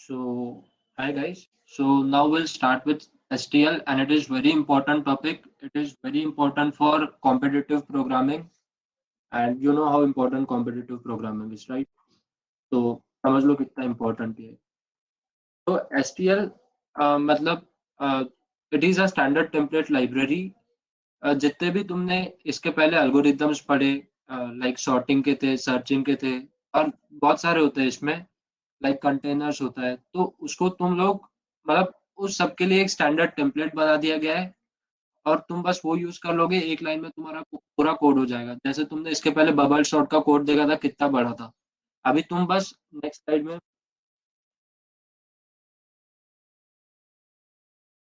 So, hi guys. So now we'll start with STL, and it is very important topic. It is very important for competitive programming, and you know how important competitive programming is, right? तो समझ लो कितना important है. तो STL मतलब it is a standard template library. जितने भी तुमने इसके पहले algorithms पढ़े, like sorting के थे, searching के थे, और बहुत सारे होते हैं इसमें, लाइक कंटेनर्स होता है, तो उसको तुम लोग मतलब उस सब के लिए एक स्टैंडर्ड टेम्पलेट बना दिया गया है, और तुम बस वो यूज कर लोगे, एक लाइन में तुम्हारा पूरा कोड हो जाएगा। जैसे तुमने इसके पहले बबल शॉट का कोड देखा था, कितना बड़ा था। अभी तुम बस नेक्स्ट स्लाइड में,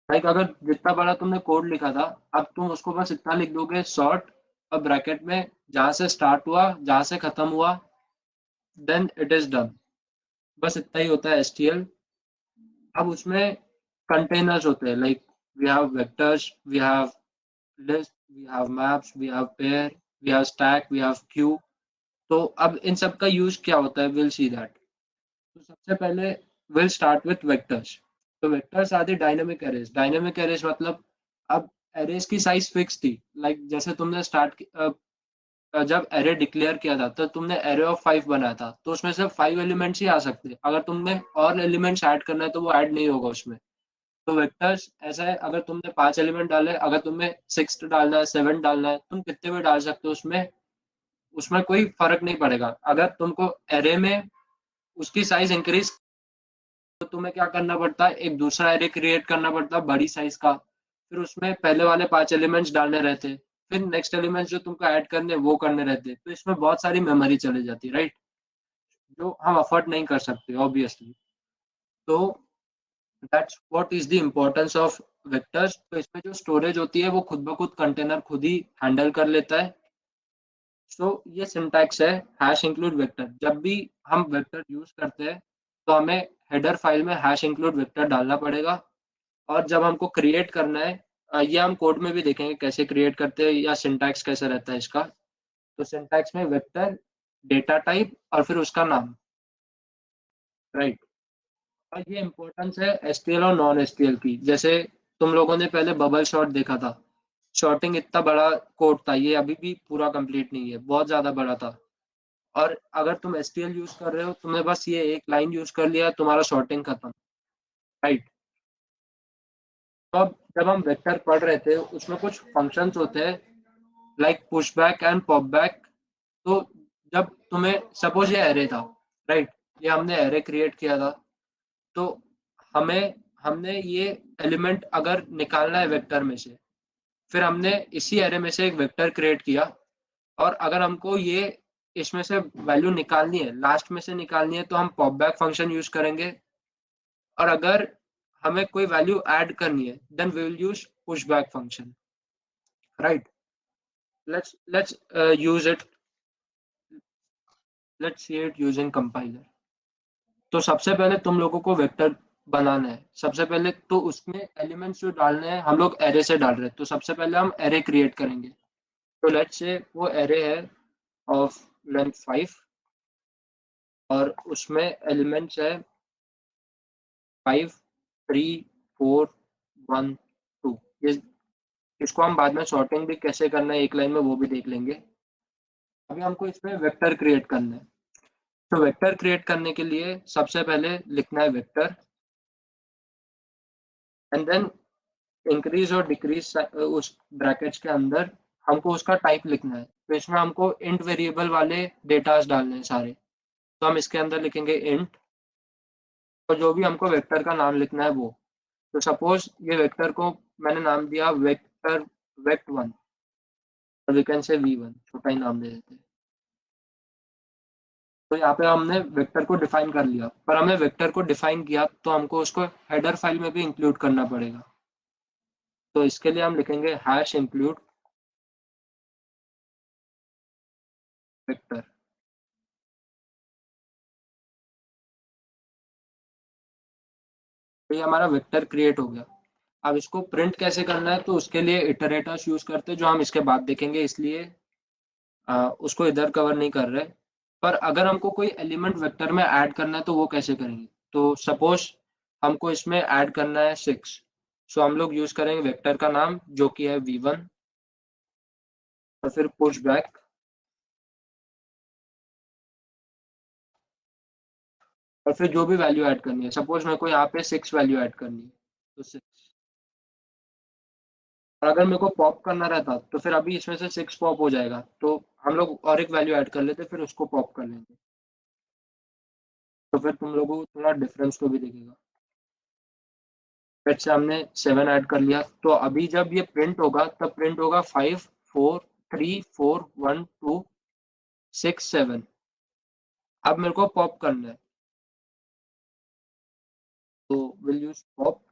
लाइक अगर जितना बड़ा तुमने कोड लिखा था, अब तुम उसको बस इतना लिख दोगे, शॉर्ट और ब्रैकेट में जहां से स्टार्ट हुआ, जहां से खत्म हुआ, देन इट इज डन। बस इतना ही होता है एसटीएल। अब उसमें कंटेनर्स होते हैं, like we have vectors, we have list, we have maps, we have pair, we have stack, we have queue. तो अब इन सब का यूज क्या होता है, विल सी दैट। तो सबसे पहले विल स्टार्ट विथ वेक्टर्स। तो vectors are the dynamic arrays. Dynamic arrays मतलब अब एरेज की साइज फिक्स थी, लाइक जैसे तुमने जब एरे डिक्लेयर किया था तो तुमने एरे ऑफ 5 बनाया था, तो उसमें से 5 एलिमेंट्स ही आ सकते हैं। अगर तुमने और एलिमेंट्स ऐड करना है तो वो ऐड नहीं होगा उसमें। तो वेक्टर्स ऐसा है, अगर तुमने 5 एलिमेंट डाले, अगर तुम्हें 6 डालना है, 7 डालना है, तुम कितने भी डाल सकते हो उसमें। उसमें कोई फर्क नहीं पड़ेगा। अगर तुमको एरे में उसकी साइज इंक्रीज, तो तुम्हें क्या करना पड़ता है, एक दूसरा एरे क्रिएट करना पड़ता है बड़ी साइज का। फिर उसमें पहले वाले 5 एलिमेंट्स डालने रहते, फिर नेक्स्ट एलिमेंट्स जो तुमको ऐड करने वो करने रहते, तो इसमें बहुत सारी मेमोरी चली जाती, राइट, जो हम अफोर्ड नहीं कर सकते ऑब्वियसली। तो that's what is the importance of vectors. तो इसमें जो स्टोरेज होती है वो खुद ब खुद कंटेनर खुद ही हैंडल कर लेता है। सो ये सिंटैक्स है, हैश इंक्लूड वेक्टर। जब भी हम वेक्टर यूज करते हैं तो हमें हेडर फाइल में हैश इंक्लूड वेक्टर डालना पड़ेगा। और जब हमको क्रिएट करना है, ये हम कोड में भी देखेंगे कैसे क्रिएट करते हैं या सिंटैक्स कैसे रहता है इसका। तो सिंटैक्स में वेक्टर, डेटा टाइप और फिर उसका नाम, राइट। और ये इंपॉर्टेंस है एसटीएल और नॉन एसटीएल की। जैसे तुम लोगों ने पहले बबल शॉट देखा था, शॉर्टिंग इतना बड़ा कोड था, ये अभी भी पूरा कंप्लीट नहीं है, बहुत ज्यादा बड़ा था। और अगर तुम एसटीएल यूज कर रहे हो, तुमने बस ये एक लाइन यूज कर लिया, तुम्हारा शॉर्टिंग खत्म, राइट। तो अब जब हम वेक्टर पढ़ रहे थे, उसमें कुछ फंक्शंस होते हैं, like push back and pop back. तो जब तुम्हें सपोज ये एरे था, राइट, ये हमने एरे क्रिएट किया था, तो हमें हमने ये एलिमेंट अगर निकालना है वेक्टर में से, फिर हमने इसी एरे में से एक वेक्टर क्रिएट किया, और अगर हमको ये इसमें से वैल्यू निकालनी है, लास्ट में से निकालनी है, तो हम पॉप बैक फंक्शन यूज करेंगे। और अगर हमें कोई वैल्यू ऐड करनी है, then we will use push back function, right. Let's use it, let's see it using compiler. तो सबसे पहले तुम लोगों को वेक्टर बनाना है। सबसे पहले तो उसमें एलिमेंट्स जो डालने हैं, हम लोग एरे से डाल रहे हैं, तो सबसे पहले हम एरे क्रिएट करेंगे। तो लेट्स से वो एरे है ऑफ लेंथ 5, और उसमें एलिमेंट्स है 5, 3, 4, 1, 2। ये इसको हम बाद में सॉर्टिंग भी कैसे करना है एक लाइन में वो भी देख लेंगे। अभी हमको इसमें वेक्टर क्रिएट करना है। तो वेक्टर क्रिएट करने के लिए सबसे पहले लिखना है वेक्टर, एंड देन इंक्रीज और डिक्रीज उस ब्रैकेट्स के अंदर हमको उसका टाइप लिखना है। तो इसमें हमको इंट वेरिएबल वाले डेटास डालने हैं सारे, तो हम इसके अंदर लिखेंगे इंट, और जो भी हमको वेक्टर का नाम लिखना है वो। तो सपोज ये वेक्टर को मैंने नाम दिया वेक्टर वेक्ट1, और वी कैन से v1, छोटा ही नाम दे देते हैं। तो यहाँ पे हमने वेक्टर को डिफाइन कर लिया, पर हमने वेक्टर को डिफाइन किया तो हमको उसको हेडर फाइल में भी इंक्लूड करना पड़ेगा। तो इसके लिए हम लिखेंगे हैश इंक्लूड वेक्टर। तो ये हमारा वेक्टर क्रिएट हो गया। अब इसको प्रिंट कैसे करना है, तो उसके लिए इटरेटर्स यूज करते हैं, जो हम इसके बाद देखेंगे, इसलिए उसको इधर कवर नहीं कर रहे। पर अगर हमको कोई एलिमेंट वेक्टर में ऐड करना है तो वो कैसे करेंगे। तो सपोज हमको इसमें ऐड करना है 6, सो हम लोग यूज करेंगे वेक्टर का नाम जो कि है v1, और फिर पुश बैक, और फिर जो भी वैल्यू ऐड करनी है, सपोज मेरे को यहाँ पे 6 वैल्यू ऐड करनी है तो 6, और अगर मेरे को पॉप करना रहता तो फिर अभी इसमें से 6 पॉप हो जाएगा, तो हम लोग और एक वैल्यू ऐड कर लेते फिर उसको पॉप कर लेंगे, तो फिर तुम लोगों को थोड़ा डिफरेंस को भी दिखेगा। फिर से हमने 7 ऐड कर लिया, तो अभी जब ये प्रिंट होगा तब प्रिंट होगा 5 4 3 4 1 2 6 7। अब मेरे को पॉप करना है, तो विल यूज पॉप।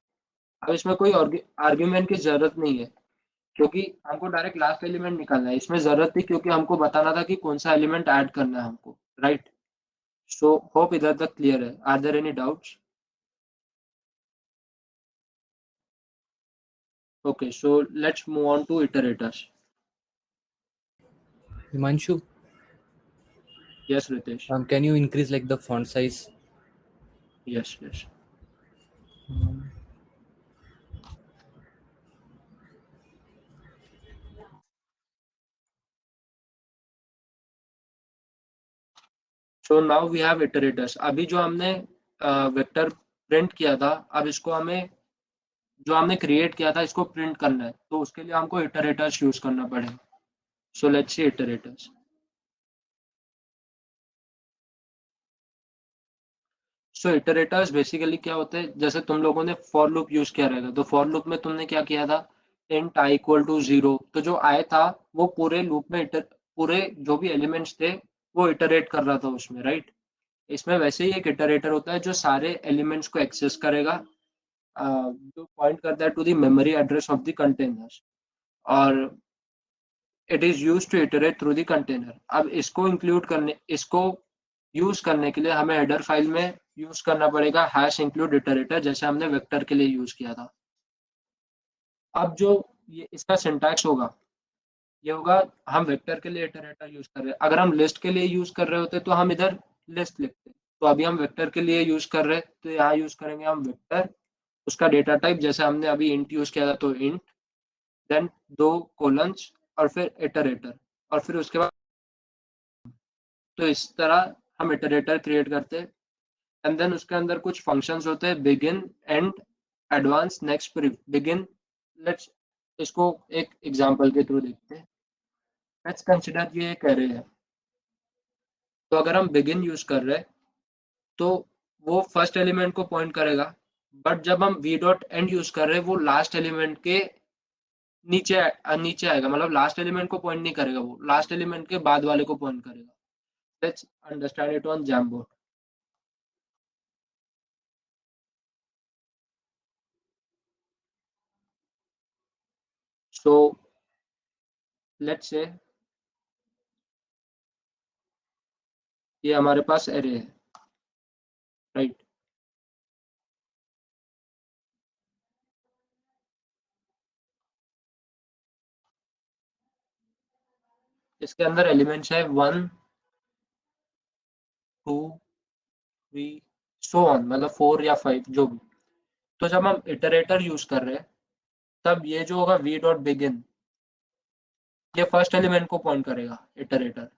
अब इसमें कोई आर्ग्यूमेंट की जरूरत नहीं है, क्योंकि हमको डायरेक्ट लास्ट एलिमेंट निकालना है। इसमें जरूरत थी क्योंकि हमको बताना था कि कौन सा एलिमेंट ऐड करना है हमको, राइट। सो होप इधर तक क्लियर है। Are there any doubts? Okay, so let's move on to iterators. Himanshu, yes Ritesh. can you increase like the font size? Yes yes. So now we have iterators. अभी जो हमने vector print किया था, अब इसको हमें, जो हमने क्रिएट किया था, इसको प्रिंट करना है, तो उसके लिए हमको इटरेटर्स यूज करना पड़ेगा। So let's see इटरेटर्स। So इटरेटर्स basically क्या होते हैं, जैसे तुम लोगों ने फॉर लूप यूज किया रहेगा, तो फॉर लूप में तुमने क्या किया था, इंट आई इक्वल टू 0, तो जो आई था वो पूरे लूप में पूरे जो भी एलिमेंट्स थे वो इटरेट कर रहा था उसमें, राइट। इसमें वैसे ही एक इटरेटर होता है जो सारे एलिमेंट्स को एक्सेस करेगा, जो पॉइंट करता है to the memory address of the containers, और it is use to iterate through the container. अब इसको यूज करने के लिए हमें हेडर फाइल में यूज करना पड़ेगा हैश इंक्लूड इटरेटर, जैसे हमने वेक्टर के लिए यूज किया था। अब जो ये इसका सिंटैक्स होगा, ये होगा, हम वेक्टर के लिए इटरेटर यूज कर रहे हैं। अगर हम लिस्ट के लिए यूज कर रहे होते तो हम इधर लिस्ट लिखते, तो अभी हम वेक्टर के लिए यूज कर रहे हैं तो यहाँ यूज करेंगे हम वेक्टर, उसका डेटा टाइप जैसे हमने अभी इंट यूज किया था तो इंट, देन 2 कोलन्स, और फिर इटरेटर, और फिर उसके बाद, तो इस तरह हम इटरेटर क्रिएट करते हैं। एंड देन उसके अंदर कुछ फंक्शंस होते हैं, begin, and, advance, next, preview. Begin, let's इसको एक एग्जांपल के थ्रू देखते हैं। लेट्स कंसीडर ये एक एरे है, तो अगर हम बिगिन यूज कर रहे हैं तो वो फर्स्ट एलिमेंट को पॉइंट करेगा, बट जब हम वी डॉट एंड यूज कर रहे हैं वो लास्ट एलिमेंट के नीचे आएगा, मतलब लास्ट एलिमेंट को पॉइंट नहीं करेगा, वो लास्ट एलिमेंट के बाद वाले को पॉइंट करेगा। Let's understand it on जैमबोर्ड। So let's say ये हमारे पास एरे है, राइट। इसके अंदर एलिमेंट्स है 1 2 3 सो ऑन, मतलब 4 या 5 जो भी। तो जब हम इटरेटर यूज कर रहे हैं तब ये जो होगा वी डॉट बिगिन, ये फर्स्ट एलिमेंट को पॉइंट करेगा इटरेटर,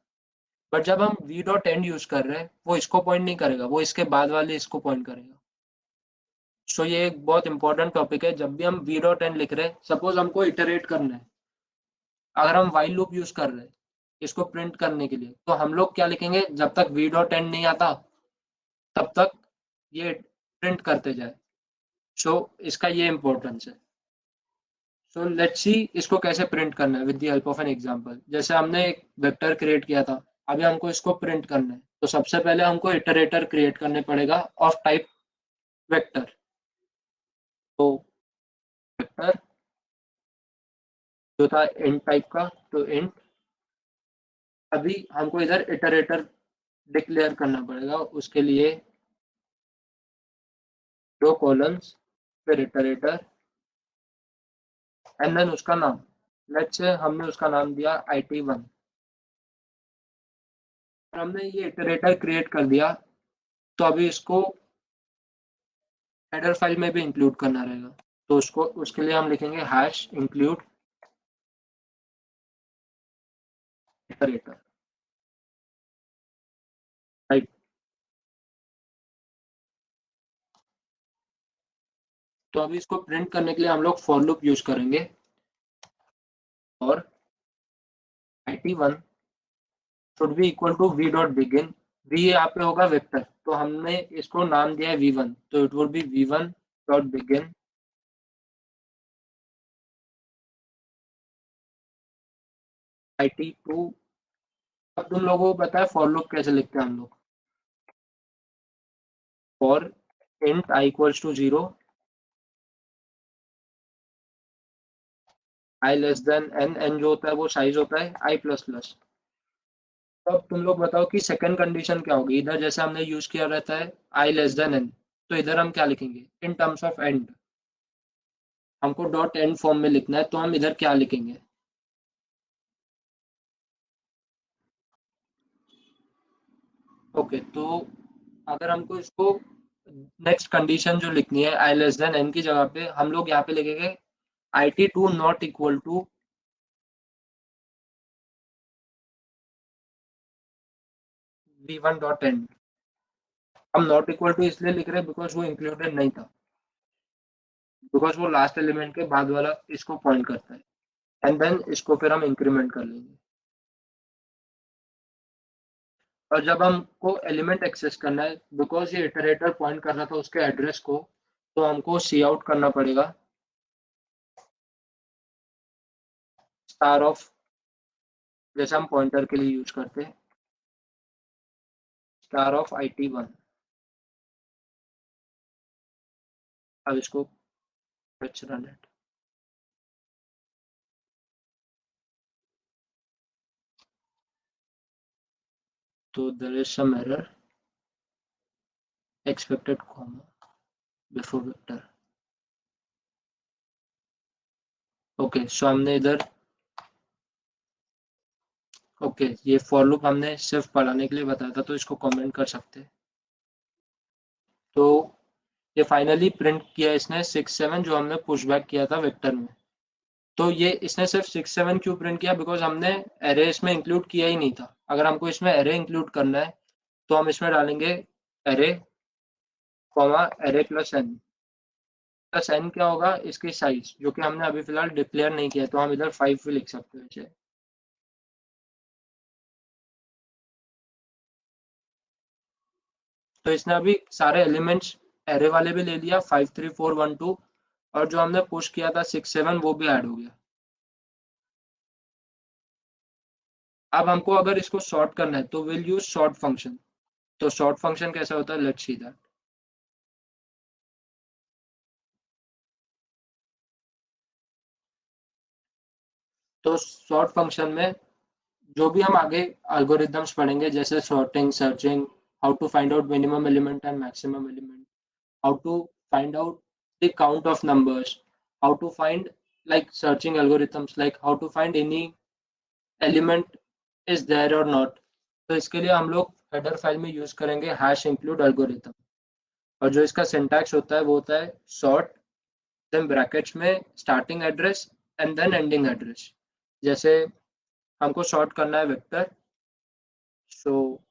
बट जब हम वी डॉट एंड यूज कर रहे हैं वो इसको पॉइंट नहीं करेगा, वो इसके बाद वाले इसको पॉइंट करेगा। सो ये एक बहुत इंपॉर्टेंट टॉपिक है। जब भी हम वी डॉट एंड लिख रहे हैं, सपोज हमको इटरेट करना है, अगर हम वाइल लूप यूज कर रहे हैं इसको प्रिंट करने के लिए, तो हम लोग क्या लिखेंगे, जब तक वी डॉट एंड नहीं आता तब तक ये प्रिंट करते जाए। सो इसका ये इंपॉर्टेंस है। सो लेट्स सी इसको कैसे प्रिंट करना है with the help of an example. जैसे हमने एक वेक्टर क्रिएट किया था, अभी हमको इसको प्रिंट करना है, तो सबसे पहले हमको इटरेटर क्रिएट करने पड़ेगा ऑफ टाइप वेक्टर। तो वेक्टर जो था इंट टाइप का, तो इंट, अभी हमको इधर इटरेटर डिक्लेयर करना पड़ेगा, उसके लिए 2 कॉलम्स, फिर इटरेटर, एंड देन उसका नाम। लेट्स से हमने उसका नाम दिया IT1। हमने ये इटरेटर क्रिएट कर दिया, तो अभी इसको हेडर फाइल में भी इंक्लूड करना रहेगा, तो उसको उसके लिए हम लिखेंगे हैश इंक्लूड इटरेटर, राइट। तो अभी इसको प्रिंट करने के लिए हम लोग फॉर लूप यूज करेंगे, और it1 should be equal to v dot begin. v यहाँ पे होगा वेक्टर, तो हमने इसको नाम दिया है v1, तो it would be v1 dot begin it2। अब तुम लोगों को पता है फॉर लूप कैसे लिखते हैं हम लोग, for int i equals to 0, i less than n जो होता है वो साइज होता है i प्लस प्लस। तो अब तुम लोग बताओ कि सेकंड कंडीशन क्या होगी, इधर जैसे हमने यूज किया रहता है i लेस देन n, तो इधर हम क्या लिखेंगे इन टर्म्स ऑफ एंड, हमको डॉट एंड फॉर्म में लिखना है, तो हम इधर क्या लिखेंगे। ओके, तो अगर हमको इसको नेक्स्ट कंडीशन जो लिखनी है आई लेस देन एन की जगह पे, हम लोग यहाँ पे लिखेंगे it2 not equal to v1 dot end. हम नॉट इक्वल टू इसलिए लिख रहे हैं बिकॉज वो इंक्लूडेड नहीं था, बिकॉज वो लास्ट एलिमेंट के बाद वाला इसको पॉइंट करता है, एंड देन इसको फिर हम इंक्रीमेंट कर लेंगे। और जब हमको एलिमेंट एक्सेस करना है, बिकॉज ये इटरेटर पॉइंट कर रहा था उसके एड्रेस को, तो हमको सी आउट करना पड़ेगा स्टार ऑफ, जैसे हम पॉइंटर के लिए यूज करते हैं, स्टार ऑफ it1। अब इसको रन इट, तो there is some error expected comma before vector। Okay, so हमने इधर ओके ये फॉर लूप हमने सिर्फ पढ़ाने के लिए बताया था, तो इसको कमेंट कर सकते हैं। तो ये फाइनली प्रिंट किया इसने 6 7 जो हमने पुश बैक किया था वेक्टर में। तो ये इसने सिर्फ 6 7 क्यों प्रिंट किया, बिकॉज हमने एरे इसमें इंक्लूड किया ही नहीं था। अगर हमको इसमें एरे इंक्लूड करना है तो हम इसमें डालेंगे array comma array plus n. Plus n क्या होगा, इसकी साइज, जो कि हमने अभी फिलहाल डिक्लेयर नहीं किया, तो हम इधर 5 भी लिख सकते हैं। तो इसने अभी सारे एलिमेंट्स एरे वाले भी ले लिया, 5 3 4 1 2, और जो हमने पुश किया था 6 7 वो भी ऐड हो गया। अब हमको अगर इसको सॉर्ट करना है तो विल यूज सॉर्ट फंक्शन। तो सॉर्ट फंक्शन कैसा होता है, लेट्स सी दैट। तो सॉर्ट फंक्शन में जो भी हम आगे एल्गोरिदम्स पढ़ेंगे, जैसे sorting, searching, how to find out minimum element and maximum element, how to find out the count of numbers, how to find like searching algorithms, like how to find any element is there or not, तो इसके लिए हम लोग header file में use करेंगे hash include algorithm. और जो इसका सिंटैक्स होता है वो होता है सॉर्ट, देन ब्रैकेट्स में starting address and then ending address. जैसे हमको सॉर्ट करना है वेक्टर, सो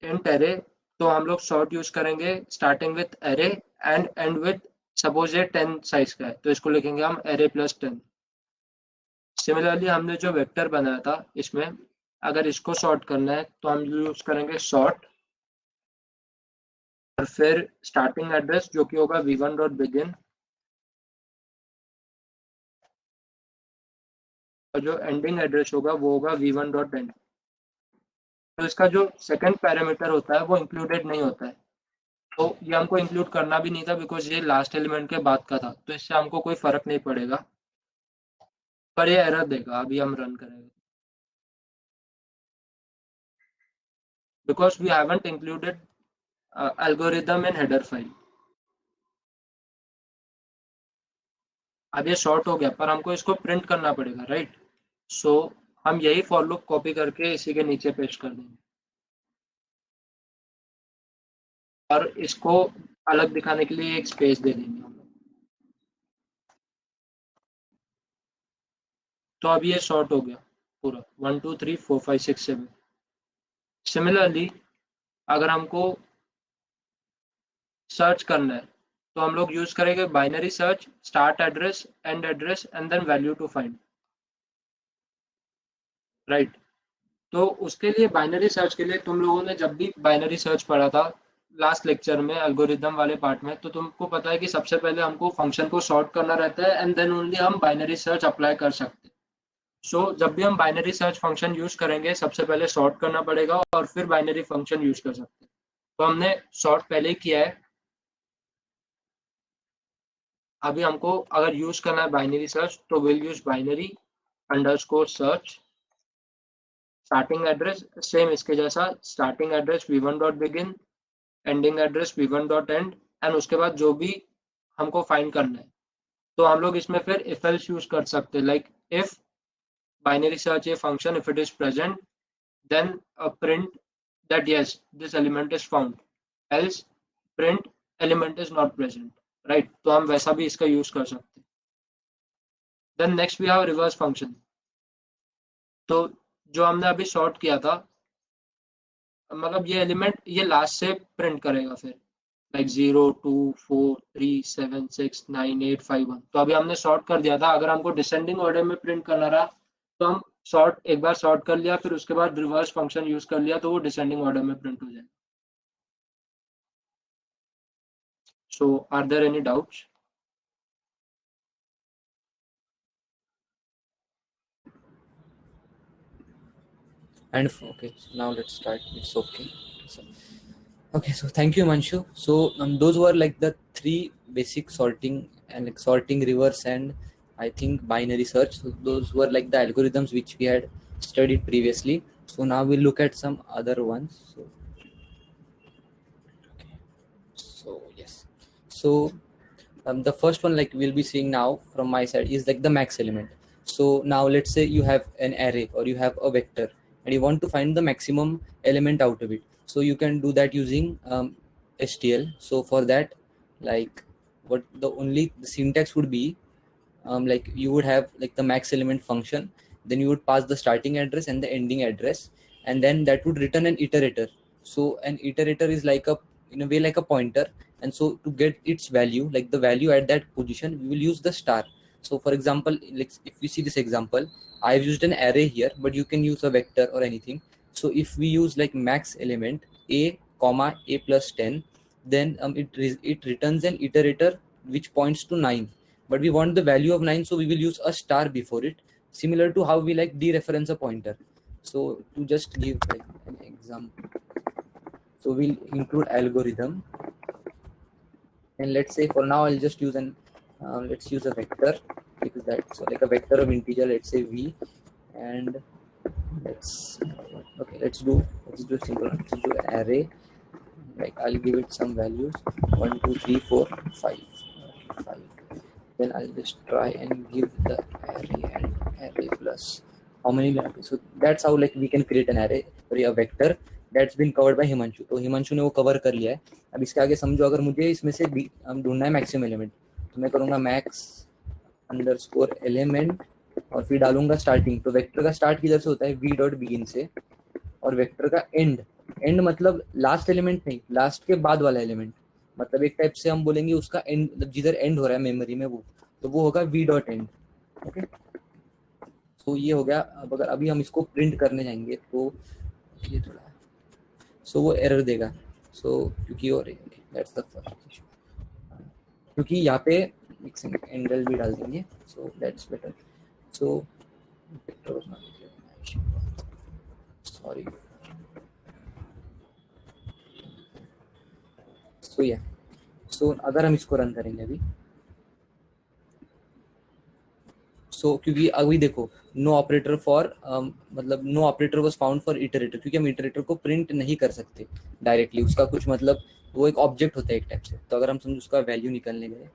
इंट एरे, तो हम लोग सॉर्ट यूज करेंगे starting with array and and with, suppose ये 10 साइज का है तो इसको लिखेंगे हम एरे प्लस 10। सिमिलरली हमने जो वेक्टर बनाया था इसमें अगर इसको सॉर्ट करना है तो हम यूज करेंगे सॉर्ट, और फिर स्टार्टिंग एड्रेस जो कि होगा v1 डॉट बिगिन, और जो एंडिंग एड्रेस होगा वो होगा v1 डॉट एंड। तो इसका जो सेकंड पैरामीटर होता है वो इंक्लूडेड नहीं होता है, तो ये हमको इंक्लूड करना भी नहीं था बिकॉज ये लास्ट एलिमेंट के बाद का था, तो इससे हमको कोई फर्क नहीं पड़ेगा, पर ये एरर देगा। अभी हम रन करेंगे because we haven't included algorithm in header file. अब ये शॉर्ट हो गया, पर हमको इसको प्रिंट करना पड़ेगा, राइट। सो हम यही फॉर लूप कॉपी करके इसी के नीचे पेस्ट कर देंगे, और इसको अलग दिखाने के लिए एक स्पेस दे देंगे हम लोग। तो अब ये सॉर्ट हो गया पूरा 1 2 3 4 5 6 7। सिमिलरली अगर हमको सर्च करना है तो हम लोग यूज करेंगे binary search, start address, end address and then value to find, right. तो उसके लिए बाइनरी सर्च के लिए तुम लोगों ने जब भी बाइनरी सर्च पढ़ा था लास्ट लेक्चर में एल्गोरिदम वाले पार्ट में, तो तुमको पता है कि सबसे पहले हमको फंक्शन को सॉर्ट करना रहता है एंड देन ओनली हम बाइनरी सर्च अप्लाई कर सकते हैं। सो जब भी हम बाइनरी सर्च फंक्शन यूज करेंगे सबसे पहले सॉर्ट करना पड़ेगा और फिर बाइनरी फंक्शन यूज कर सकते हैं। तो हमने सॉर्ट पहले ही किया है। अभी हमको अगर यूज करना है बाइनरी सर्च तो will use binary underscore search, starting address same इसके जैसा, starting address v1 dot begin, ending address v1 dot end, and उसके बाद जो भी हमको फाइंड करना है। तो हम लोग इसमें फिर इफ एल्स यूज कर सकते हैं, like if binary search a function if it is present then print that yes this element is found, else print element is not present, right. तो हम वैसा भी इसका यूज कर सकते हैं। Then next we have reverse function. तो जो हमने अभी सॉर्ट किया था, मतलब ये एलिमेंट ये लास्ट से प्रिंट करेगा फिर, लाइक 0 2 4 3 7 6 9 8 5 1। तो अभी हमने सॉर्ट कर दिया था, अगर हमको डिसेंडिंग ऑर्डर में प्रिंट करना रहा तो हम सॉर्ट एक बार सॉर्ट कर लिया, फिर उसके बाद रिवर्स फंक्शन यूज कर लिया तो वो डिसेंडिंग ऑर्डर में प्रिंट हो जाएगा। So are there any doubts? And okay, so now let's start. It's okay. So, okay, so thank you, Manshu. So those were like the three basic sorting and like sorting, reverse, and I think binary search. So those were like the algorithms which we had studied previously. So now we'll look at some other ones. So, okay. So yes. So the first one like we'll be seeing now from my side is like the max element. So now let's say you have an array or you have a vector and you want to find the maximum element out of it. So you can do that using STL. So for that, like what the syntax would be, like you would have like the max element function, then you would pass the starting address and the ending address, and then that would return an iterator. So an iterator is like a in a way like a pointer, and so to get its value, like the value at that position, we will use the star. So for example, like if we see this example, I've used an array here, but you can use a vector or anything. So if we use like max element a comma a plus 10, then it returns an iterator which points to 9, but we want the value of 9, so we will use a star before it, similar to how we like dereference a pointer. So to just give like an example, so we'll include algorithm, and let's say for now I'll just use an let's use a vector, because that's so like a vector of integer, let's say v, and let's let's do simple, let's do array, like I'll give it some values 1 2 3 4 5. Okay, 5. Then I'll just try and give the array and array plus how many values. So that's how like we can create an array or a vector. That's been covered by Himanshu. तो हिमांशु ने वो cover कर लिया है। अब इसके आगे समझो, अगर मुझे इसमें से ढूंढना है मैक्सिमम एलिमेंट, तो मैं करूँगा मैक्स अंडरस्कोर एलिमेंट और फिर डालूंगा स्टार्टिंग। तो वेक्टर का स्टार्ट किधर से होता है, v डॉट बिगिन से, और वेक्टर का एंड मतलब लास्ट एलिमेंट नहीं, लास्ट के बाद वाला एलिमेंट, मतलब एक टाइप से हम बोलेंगे उसका एंड, मतलब जिधर एंड हो रहा है मेमोरी में वो, तो वो होगा v डॉट एंड। ओके, तो ये हो गया। अब अगर अभी हम इसको प्रिंट करने जाएंगे तो ये थोड़ा सो वो एरर देगा। सो क्योंकि और दैट्स द फर्स्ट इशू, क्योंकि यहाँ पे एंगल भी डाल देंगे, so that's better. So sorry, so yeah so अगर हम इसको रन करेंगे अभी, सो क्योंकि अभी देखो नो ऑपरेटर फॉर मतलब no operator was found for iterator, क्योंकि हम इटरेटर को प्रिंट नहीं कर सकते डायरेक्टली, उसका कुछ मतलब वो एक ऑब्जेक्ट होता है एक टाइप से। तो अगर हम समझो उसका वैल्यू निकलने गए,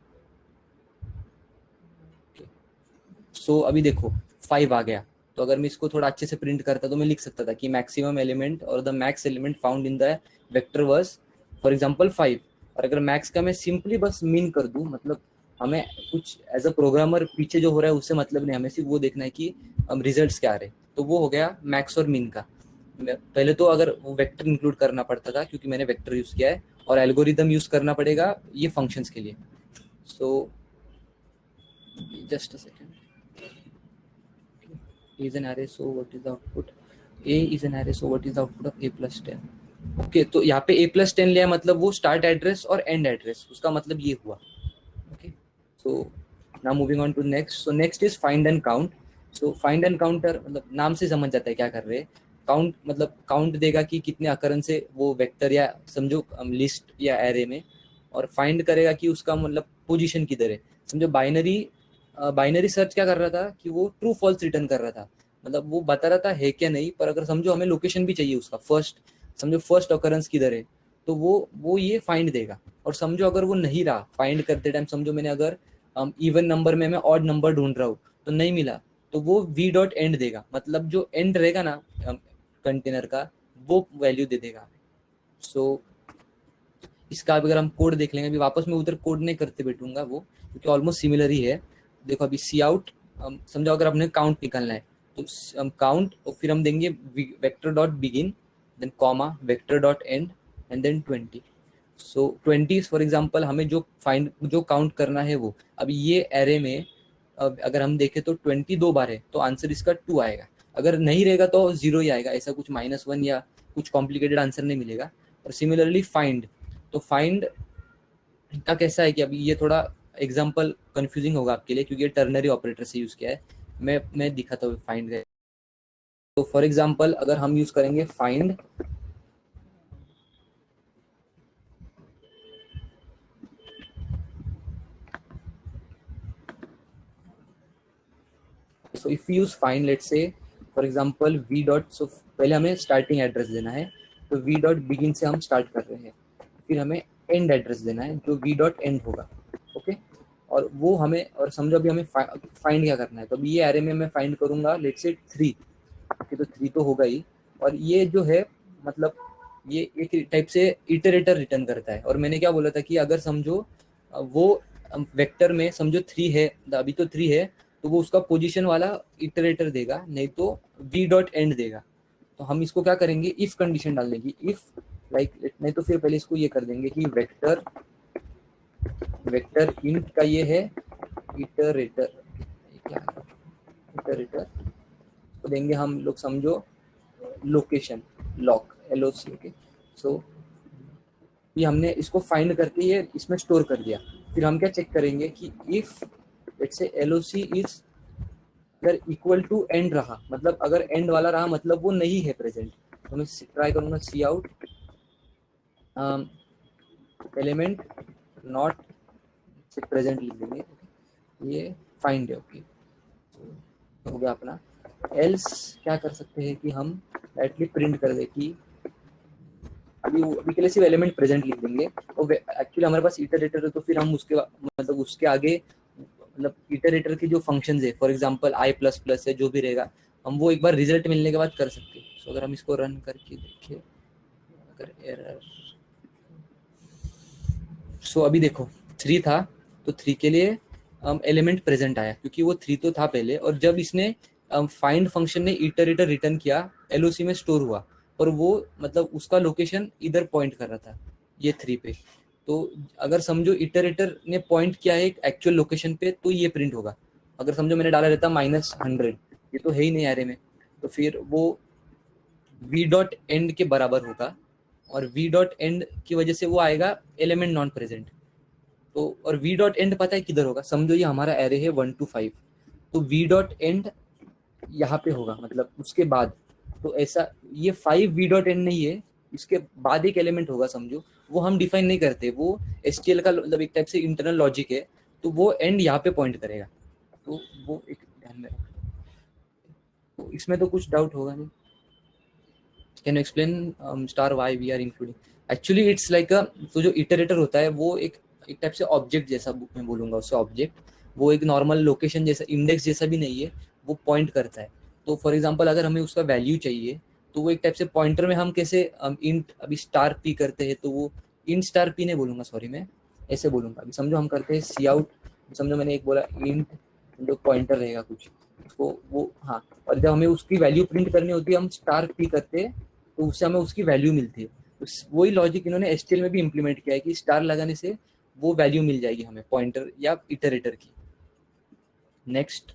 सो अभी देखो 5 आ गया, तो अगर मैं इसको थोड़ा अच्छे से प्रिंट करता तो मैं लिख सकता था कि मैक्सिमम एलिमेंट और the max element found in the vector was for example 5। और अगर मैक्स का मैं सिंपली बस मीन कर दूं, मतलब हमें कुछ एज अ प्रोग्रामर पीछे जो हो रहा है उससे मतलब नहीं, हमें सिर्फ वो देखना है कि हम रिजल्ट्स क्या आ रहे हैं। तो वो हो गया मैक्स और मीन का। पहले तो अगर वो वेक्टर इंक्लूड करना पड़ता था क्योंकि मैंने वेक्टर यूज किया है, और एल्गोरिदम यूज करना पड़ेगा ये फंक्शंस के लिए। So just a second, is an array, so what is the output? A is an array, so what is the output of a plus 10? Okay, तो यहाँ पे a plus 10 लिया, मतलब वो स्टार्ट एड्रेस और एंड एड्रेस, उसका मतलब ये हुआ। Okay, so now moving on to next. So next is find and count. So find and counter मतलब नाम से समझ जाता है क्या कर रहे हैं। काउंट मतलब काउंट देगा कि कितने अकरेंस है वो वेक्टर या समझो लिस्ट या एरे में, और फाइंड करेगा कि उसका मतलब पोजीशन किधर है। समझो बाइनरी सर्च क्या कर रहा था कि वो ट्रू फॉल्स रिटर्न कर रहा था, मतलब वो बता रहा था है क्या नहीं, पर अगर समझो हमें लोकेशन भी चाहिए उसका, समझो फर्स्ट ऑकरेंस किधर है, तो वो ये फाइंड देगा। और समझो अगर वो नहीं रहा फाइंड करते टाइम, समझो मैंने अगर इवन नंबर में मैं ऑड नंबर ढूंढ रहा हूँ तो नहीं मिला, तो वो वी डॉट एंड देगा, मतलब जो एंड रहेगा ना कंटेनर का वो वैल्यू दे देगा। सो इसका अगर हम कोड देख लेंगे, अभी वापस मैं उधर कोड नहीं करते बैठूंगा वो, क्योंकि ऑलमोस्ट सिमिलर ही है। देखो अभी सी आउट, समझो अगर हमने काउंट निकालना है तो हम काउंट और फिर हम देंगे vector dot begin, then comma vector dot end, and then 20। So 20 for example हमें जो काउंट करना है वो। अभी ये एरे में अगर हम देखें तो 20 दो बार है, तो आंसर इसका 2 आएगा। अगर नहीं रहेगा तो 0 ही आएगा, ऐसा कुछ -1 या कुछ कॉम्प्लिकेटेड आंसर नहीं मिलेगा। और सिमिलरली फाइंड, तो फाइंड का कैसा है कि अभी ये थोड़ा एग्जांपल कंफ्यूजिंग होगा आपके लिए क्योंकि ये टर्नरी ऑपरेटर से यूज किया है। मैं दिखाता हूँ फाइंड का। तो फॉर एग्जांपल अगर हम यूज करेंगे find, so if you use find, let's say for example v डॉट, सो पहले हमें स्टार्टिंग एड्रेस देना है, तो वी डॉट बिगिन से हम स्टार्ट कर रहे हैं, फिर हमें एंड एड्रेस देना है जो वी डॉट एंड होगा। ओके, और वो हमें, और समझो अभी हमें फाइंड क्या करना है, तो अभी ये एरे में मैं फाइंड करूंगा लेट्स से 3। ओके, तो 3 तो होगा ही, और ये जो है मतलब ये एक टाइप से इटरेटर रिटर्न करता है। और मैंने क्या बोला था कि अगर समझो वो वेक्टर में समझो 3 है, अभी तो 3 है, तो वो उसका पोजीशन वाला इटरेटर देगा, नहीं तो वी डॉट एंड देगा। तो हम इसको क्या करेंगे, इफ कंडीशन डाल देंगे, इफ लाइक नहीं तो फिर पहले इसको ये कर देंगे कि वेक्टर इंट का ये है इटरेटर, क्या है इटरेटर, तो देंगे हम लोग समझो लोकेशन लॉक LOC। ओके, सो ये हमने इसको फाइंड करके ये इसमें स्टोर कर दिया। फिर हम क्या चेक करेंगे कि if let's say LOC is अगर इक्वल टू एंड रहा, मतलब अगर एंड वाला रहा मतलब वो नहीं है प्रेजेंट, तो मैं ट्राई करूंगा सी आउट एलिमेंट नॉट प्रेजेंट लिख देंगे, ये फाइंड है। ओके, हो गया अपना। एल्स क्या कर सकते हैं कि हम डायरेक्टली प्रिंट कर दे कि अभी के लिए सिर्फ एलिमेंट प्रेजेंट लिख देंगे, और एक्चुअली हमारे पास इटरेटर है, तो फिर हम उसके मतलब उसके आगे मतलब इटरेटर के जो फंक्शंस है, for example i plus plus है जो भी रहेगा, हम वो एक बार रिजल्ट मिलने के बाद कर सकते हैं। सो अगर हम इसको रन करके देखें, अगर एरर, सो अभी देखो 3 था, तो 3 के लिए एलिमेंट प्रेजेंट आया क्योंकि वो 3 तो था पहले, और जब इसने फाइंड फंक्शन ने इटरेटर रिटर्न किया LOC में स्टोर हुआ, और वो मतलब उसका लोकेशन इधर पॉइंट कर रहा था ये 3 पे। तो अगर समझो इटरेटर ने पॉइंट किया है एक्चुअल लोकेशन पे, तो ये प्रिंट होगा। अगर समझो मैंने डाला रहता -100, ये तो है ही नहीं एरे में, तो फिर वो वी डॉट एंड के बराबर होगा, और वी डॉट एंड की वजह से वो आएगा एलिमेंट नॉन प्रेजेंट। तो और वी डॉट एंड पता है किधर होगा, समझो ये हमारा एरे है 1 to 5, तो वी डॉट एंड यहाँ पे होगा, मतलब उसके बाद। तो ऐसा ये 5 वी डॉट एंड नहीं है, इसके बाद एक एलिमेंट होगा समझो, वो हम डिफाइन नहीं करते, वो SQL का मतलब एक टाइप से इंटरनल लॉजिक है, तो वो एंड यहाँ पे पॉइंट करेगा। तो वो एक ध्यान में रखना। तो इसमें तो कुछ डाउट होगा नहीं। Can you explain star why we are including? Actually it's like a, तो जो इटरेटर होता है वो एक टाइप से ऑब्जेक्ट जैसा, बुक में बोलूंगा उससे ऑब्जेक्ट, वो एक नॉर्मल लोकेशन जैसा इंडेक्स जैसा भी नहीं है, वो पॉइंट करता है। तो फॉर एग्जांपल अगर हमें उसका वैल्यू चाहिए, तो वो एक टाइप से पॉइंटर में हम कैसे इंट अभी स्टार p करते हैं, तो वो इंट स्टार पी नहीं बोलूंगा, सॉरी, मैं ऐसे बोलूंगा। अभी समझो हम करते हैं सी आउट, समझो मैंने एक बोला इंट जो पॉइंटर रहेगा कुछ, उसको वो, हाँ, और जब हमें उसकी वैल्यू प्रिंट करनी होती है हम स्टार पी करते हैं, तो उससे हमें उसकी वैल्यू मिलती है। वही लॉजिक इन्होंने एचटीएल में भी इम्प्लीमेंट किया है कि स्टार लगाने से वो वैल्यू मिल जाएगी हमें पॉइंटर या इटरेटर की। Next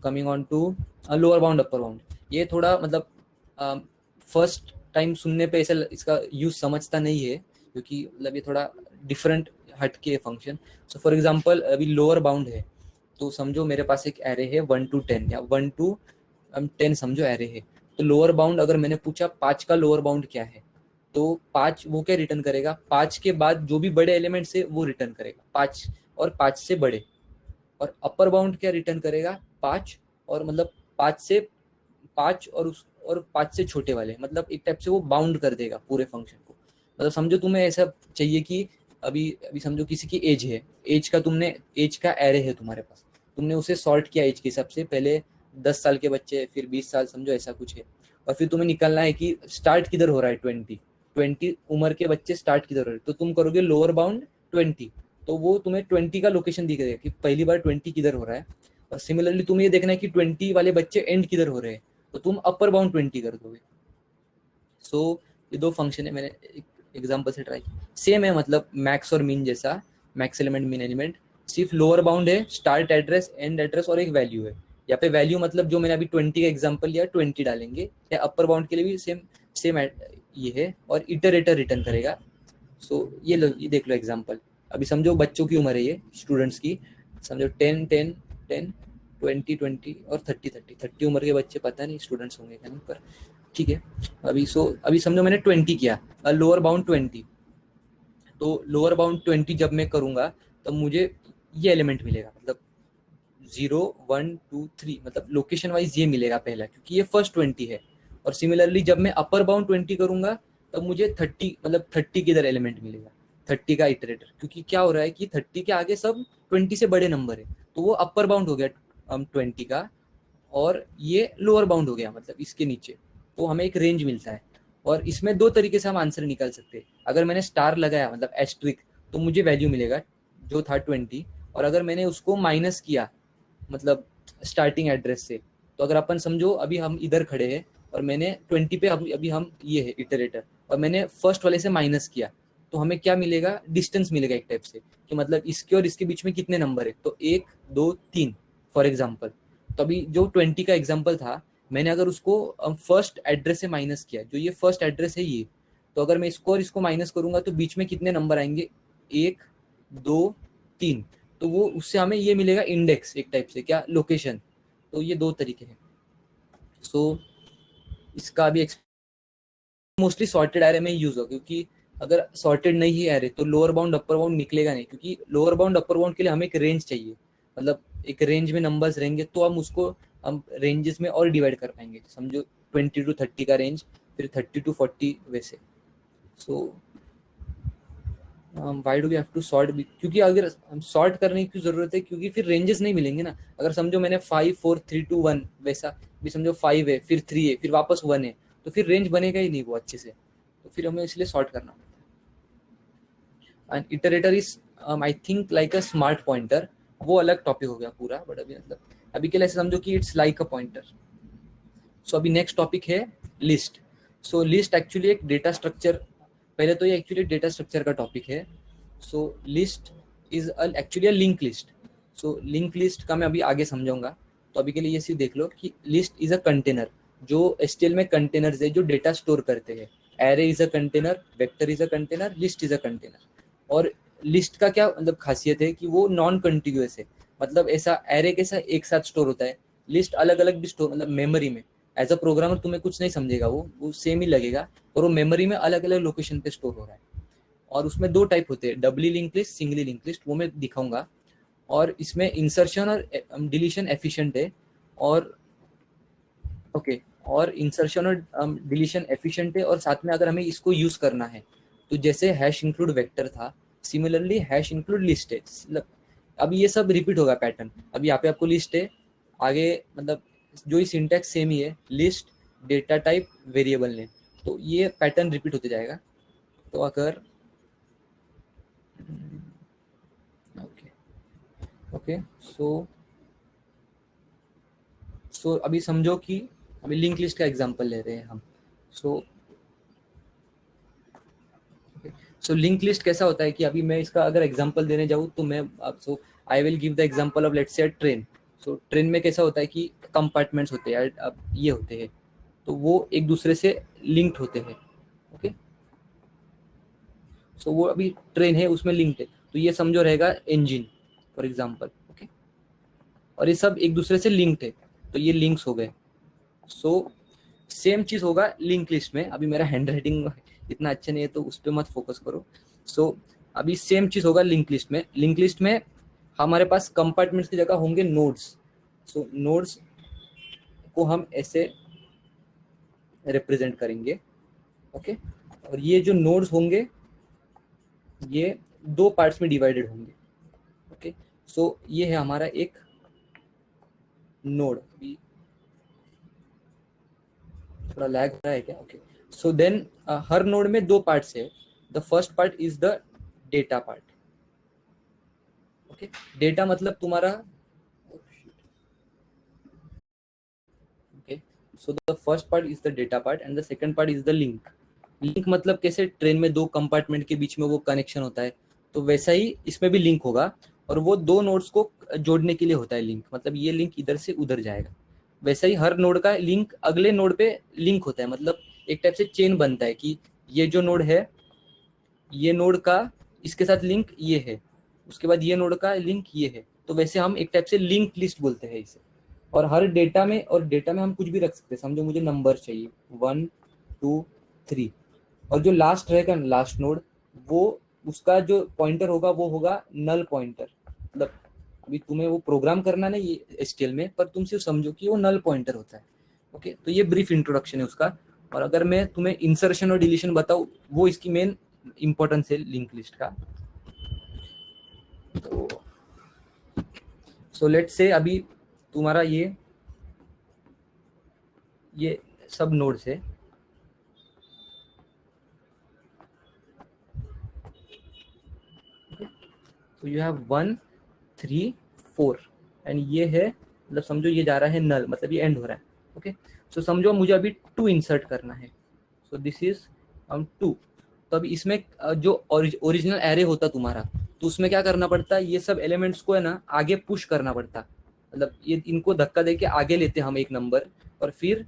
coming on to lower bound upper bound, ये थोड़ा मतलब फर्स्ट टाइम सुनने पे ऐसा इसका यूज समझता नहीं है, क्योंकि मतलब ये थोड़ा डिफरेंट हटके फंक्शन। सो फॉर एग्जांपल अभी लोअर बाउंड है, तो समझो मेरे पास एक एरे है 1 to 10 या 1 to 10 समझो एरे है, तो लोअर बाउंड अगर मैंने पूछा 5 का लोअर बाउंड क्या है, तो 5 वो क्या रिटर्न करेगा, 5 के बाद जो भी बड़े एलिमेंट्स है वो रिटर्न करेगा 5 और 5 से बड़े। और अपर बाउंड क्या रिटर्न करेगा, 5 और मतलब 5 से 5 और 5 से छोटे वाले, मतलब एक टाइप से वो बाउंड कर देगा पूरे फंक्शन को। मतलब समझो तुम्हें ऐसा चाहिए कि अभी अभी समझो किसी की एज है, एज का एरे है तुम्हारे पास, तुमने उसे सॉर्ट किया एज के हिसाब से, पहले 10 साल के बच्चे, फिर 20 साल, समझो ऐसा कुछ है, और फिर तुम्हें निकालना है कि स्टार्ट किधर हो रहा है, 20 उम्र के बच्चे स्टार्ट किधर हो रहे हैं, तो तुम करोगे लोअर बाउंड 20, तो वो तुम्हें 20 का लोकेशन दिखेगा कि पहली बार 20 किधर हो रहा है। और सिमिलरली तुम्हें ये देखना है कि 20 वाले बच्चे एंड किधर हो रहे हैं, तो तुम अपर बाउंड 20 कर दोगे। सो ये दो फंक्शन है, मैंने एक एग्जांपल से ट्राई किया, सेम है मतलब मैक्स और मिन जैसा, मैक्स एलिमेंट मिन एलिमेंट, सिर्फ लोअर बाउंड है स्टार्ट एड्रेस एंड एड्रेस और एक वैल्यू है। यहाँ पे वैल्यू मतलब जो मैंने अभी 20 का एग्जांपल लिया 20 डालेंगे, या अपर बाउंड के लिए भी सेम सेम ये है, और इटरेटर रिटर्न करेगा। सो ये लो, ये देख लो एग्जांपल। अभी समझो बच्चों की उम्र है ये, स्टूडेंट्स की, समझो 10 10 10 20 20 और 30 30 30 उम्र के बच्चे, पता नहीं स्टूडेंट्स होंगे क्या नहीं, पर ठीक है। अभी समझो मैंने 20 किया, लोअर बाउंड 20, तो लोअर बाउंड 20 जब मैं करूंगा तब मुझे ये एलिमेंट मिलेगा, मतलब 0 1 2 3, मतलब लोकेशन वाइज ये मिलेगा पहला, क्योंकि ये फर्स्ट 20 है। और सिमिलरली जब मैं अपर बाउंड 20 करूंगा तब मुझे 30, मतलब 30 की इधर एलिमेंट मिलेगा, 30 का इटरेटर, क्योंकि क्या हो रहा है कि 30 के आगे सब 20 से बड़े नंबर है, तो वो अपर बाउंड हो गया 20 का, और ये लोअर बाउंड हो गया मतलब इसके नीचे, तो हमें एक रेंज मिलता है। और इसमें दो तरीके से हम आंसर निकाल सकते हैं, अगर मैंने स्टार लगाया मतलब एस्ट्रिक, तो मुझे वैल्यू मिलेगा जो था 20, और अगर मैंने उसको माइनस किया मतलब स्टार्टिंग एड्रेस से, तो अगर अपन समझो अभी हम इधर खड़े हैं और मैंने 20 पे अभी हम ये है इटरेटर, और मैंने फर्स्ट वाले से माइनस किया, तो हमें क्या मिलेगा, डिस्टेंस मिलेगा एक टाइप से, कि मतलब इसके और इसके बीच में कितने नंबर है, तो 1 2 3 फॉर एग्जाम्पल। तो अभी जो 20 का एग्जाम्पल था, मैंने अगर उसको फर्स्ट एड्रेस से माइनस किया, जो ये फर्स्ट एड्रेस है ये, तो अगर मैं इसको और इसको माइनस करूंगा तो बीच में कितने नंबर आएंगे, 1 2 3, तो वो उससे हमें ये मिलेगा इंडेक्स एक टाइप से, क्या, लोकेशन। तो ये दो तरीके हैं। सो इसका अभी मोस्टली सॉर्टेड एरे में यूज हो, क्योंकि अगर सॉर्टेड नहीं है एरे तो लोअर बाउंड अपर बाउंड निकलेगा नहीं, क्योंकि लोअर बाउंड अपर बाउंड के लिए हमें एक रेंज चाहिए, मतलब एक रेंज में नंबर्स रहेंगे तो हम रेंजेस में और डिवाइड कर पाएंगे, समझो 20 to 30 का रेंज, फिर 30 to 40 वैसे। So why do we have to sort, क्योंकि अगर हम सॉर्ट करने की जरूरत है, क्योंकि फिर रेंजेस नहीं मिलेंगे ना। अगर समझो मैंने 5 4 3 2 1 वैसा भी, समझो 5 है फिर 3 है फिर वापस 1 है, तो फिर रेंज बनेगा ही नहीं वो अच्छे से, तो फिर हमें इसलिए सॉर्ट करना पड़ता है। And iterator is I think like a smart pointer, वो अलग टॉपिक हो गया पूरा, बट अभी मतलब अभी के लिए ऐसे समझो कि it's like a pointer. So अभी नेक्स्ट टॉपिक है लिस्ट। सो लिस्ट एक्चुअली एक डेटा स्ट्रक्चर, पहले तो ये एक्चुअली डेटा स्ट्रक्चर का टॉपिक है। So list is actually a link list. So link list का मैं अभी आगे समझाऊंगा, तो अभी के लिए ये सिर्फ देख लो कि लिस्ट इज अ कंटेनर, जो एचटीएमएल में कंटेनर्स है जो डेटा स्टोर करते हैं। Array is a container, vector is a container, list is a container. और लिस्ट का क्या मतलब खासियत है कि वो नॉन कंटिन्यूअस है, मतलब ऐसा एरे कैसा एक साथ स्टोर होता है, लिस्ट अलग अलग भी स्टोर, मतलब मेमोरी में। एज अ प्रोग्रामर तुम्हें कुछ नहीं समझेगा, वो सेम ही लगेगा, और वो मेमोरी में अलग अलग लोकेशन पे स्टोर हो रहा है। और उसमें दो टाइप होते हैं, doubly link list, singly link list, वो मैं दिखाऊंगा। और इसमें इंसर्शन और डिलीशन एफिशिएंट है, और ओके, और इंसर्शन और डिलीशन एफिशिएंट है, और साथ में अगर हमें इसको यूज करना है तो जैसे हैश इंक्लूड वेक्टर था, सिमिलरली हैश इंक्लूड लिस्ट है। मतलब अभी ये सब रिपीट होगा पैटर्न, अभी यहाँ पे आपको लिस्ट है, आगे मतलब जो ही सिंटैक्स सेम ही है, list data type variable name, तो ये पैटर्न रिपीट होते जाएगा। तो अगर ओके ओके। सो अभी समझो कि अभी लिंक लिस्ट का एग्जांपल ले रहे हैं हम। सो लिंक लिस्ट कैसा होता है कि अभी मैं इसका अगर एग्जांपल देने जाऊँ तो मैं अब so I will give the example of let's say train. So train में कैसा होता है कि कंपार्टमेंट्स होते हैं, अब ये होते हैं तो वो एक दूसरे से लिंक्ड होते हैं। ओके, सो वो अभी ट्रेन है उसमें लिंक्ड है, तो ये समझो रहेगा इंजन फॉर एग्जांपल। ओके, और ये सब एक दूसरे से लिंक्ड है, तो ये लिंक्स हो गए। सो सेम चीज होगा लिंक लिस्ट में। अभी मेरा हैंड राइटिंग इतना अच्छा नहीं है तो उस पर मत फोकस करो। सो अभी सेम चीज होगा लिंक लिस्ट में। लिंक लिस्ट में हमारे पास कंपार्टमेंट्स की जगह होंगे नोड्स। सो नोड्स को हम ऐसे रिप्रेजेंट करेंगे। ओके, और ये जो नोड्स होंगे ये दो पार्ट्स में डिवाइडेड होंगे। ओके, सो ये है हमारा एक नोड। अभी थोड़ा लैग हो रहा है क्या? ओके, सो देन हर नोड में दो पार्ट्स है। The first part is the data part. Okay, data मतलब तुम्हारा, okay, so the first part is the data part and the second part is the link. Link मतलब कैसे train में दो compartment के बीच में वो कनेक्शन होता है, तो वैसा ही इसमें भी लिंक होगा, और वो दो नोड्स को जोड़ने के लिए होता है लिंक। मतलब ये लिंक इधर से उधर जाएगा, वैसा ही हर नोड का लिंक अगले नोड पे लिंक होता है। मतलब एक टाइप से चेन बनता है कि ये जो नोड है, ये नोड का इसके साथ लिंक ये है, उसके बाद ये नोड का लिंक ये है, तो वैसे हम एक टाइप से लिंक लिस्ट बोलते हैं इसे। और हर डेटा में, और डेटा में हम कुछ भी रख सकते हैं। समझो मुझे नंबर चाहिए 1 2 3, और जो लास्ट रहेगा लास्ट नोड, वो उसका जो पॉइंटर होगा वो होगा नल पॉइंटर। मतलब अभी तुम्हें वो प्रोग्राम करना नहीं ये एचटीएमएल में, पर तुम सिर्फ समझो कि वो नल पॉइंटर होता है। ओके, तो ये ब्रीफ इंट्रोडक्शन है उसका। और अगर मैं तुम्हें इंसर्शन और डिलीशन बताऊं, वो इसकी मेन इंपॉर्टेंस है लिंक लिस्ट का। तो सो लेट्स से अभी तुम्हारा ये सब नोड्स है। तो यू हैव 1 3 4 एंड ये है, मतलब समझो ये जा रहा है नल, मतलब ये एंड हो रहा है। ओके, सो समझो मुझे अभी 2 इंसर्ट करना है। So this is 2। तो अभी इसमें जो ओरिजिनल एरे होता तुम्हारा, तो उसमें क्या करना पड़ता है, ये सब एलिमेंट्स को है ना आगे पुश करना पड़ता। मतलब ये इनको धक्का देके आगे लेते हम एक नंबर, और फिर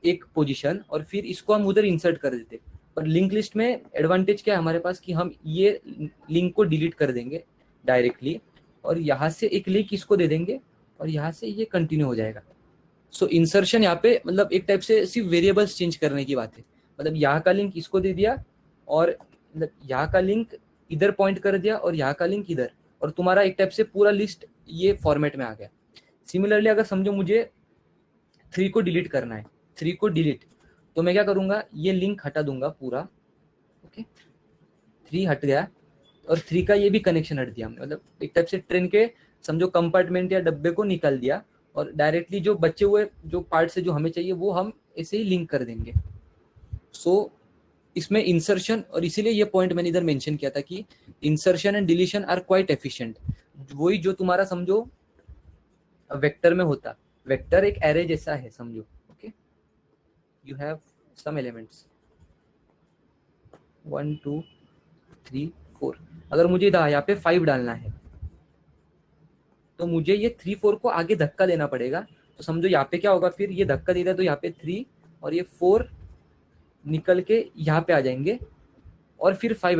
एक पोजीशन, और फिर इसको हम उधर इंसर्ट कर देते। पर लिंक लिस्ट में एडवांटेज क्या है हमारे पास कि हम ये लिंक को डिलीट कर देंगे डायरेक्टली, और यहाँ से एक लिंक इसको दे देंगे, और यहाँ से ये कंटिन्यू हो जाएगा। सो इंसर्शन यहाँ पे मतलब एक टाइप से सिर्फ वेरिएबल्स चेंज करने की बात है। मतलब यहाँ का लिंक इसको दे दिया, और मतलब यहाँ का लिंक इधर पॉइंट कर दिया, और यहाँ का लिंक इधर, और तुम्हारा एक टाइप से पूरा लिस्ट ये फॉर्मेट में आ गया। सिमिलरली अगर समझो मुझे 3 को डिलीट करना है, 3 को डिलीट, तो मैं क्या करूंगा, ये लिंक हटा दूंगा पूरा। ओके, 3 हट गया, और 3 का ये भी कनेक्शन हट दिया हमने। मतलब एक टाइप से ट्रेन के समझो कंपार्टमेंट या डब्बे को निकाल दिया, और डायरेक्टली जो बचे हुए जो पार्ट्स है जो हमें चाहिए वो हम ऐसे ही लिंक कर देंगे। सो इसमें इंसर्शन, और इसीलिए ये पॉइंट मैंने इधर मेंशन किया था कि insertion and deletion are quite efficient. वही जो तुम्हारा समझो वेक्टर में होता, वेक्टर एक एरे जैसा है समझो। Okay, you have some elements 1 2 3 4। अगर मुझे यहाँ पे 5 डालना है, तो मुझे ये 3 4 को आगे धक्का देना पड़ेगा। तो समझो यहाँ पे क्या होगा, फिर ये धक्का देगा तो यहाँ पे 3 और ये 4 निकल के यहाँ पे आ जाएंगे, और फिर 5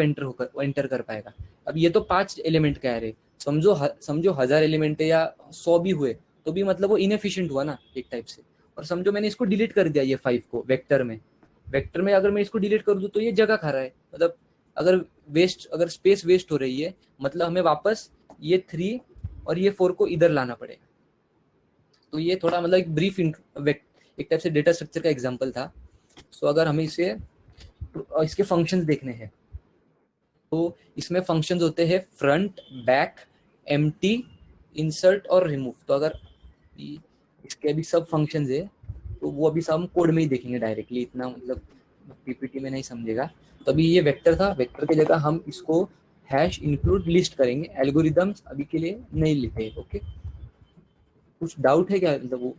एंटर कर पाएगा। अब ये तो 5 एलिमेंट का एरे, समझो 1000 एलिमेंट है या 100 भी हुए तो भी मतलब वो इनएफिशिएंट हुआ ना एक टाइप से। और समझो मैंने इसको डिलीट कर दिया ये 5 को वेक्टर में अगर मैं इसको डिलीट कर दूं तो ये जगह खा रहा है। मतलब अगर स्पेस वेस्ट हो रही है, मतलब हमें वापस ये 3 और ये 4 को इधर लाना पड़ेगा। तो ये थोड़ा मतलब एक ब्रीफ एक टाइप से डेटा स्ट्रक्चर का एग्जांपल था। सो अगर हमें इसके फंक्शंस देखने हैं, तो इसमें फंक्शंस होते हैं फ्रंट, बैक, एम्प्टी, इंसर्ट और रिमूव। तो अगर इसके अभी सब फंक्शंस है तो वो अभी सब हम कोड में ही देखेंगे डायरेक्टली, इतना मतलब पीपीटी में नहीं समझेगा। तो अभी ये वेक्टर था, वेक्टर की जगह हम इसको हैश इंक्लूड लिस्ट करेंगे, एल्गोरिदम्स अभी के लिए नहीं लिखे। ओके, कुछ डाउट है क्या? मतलब वो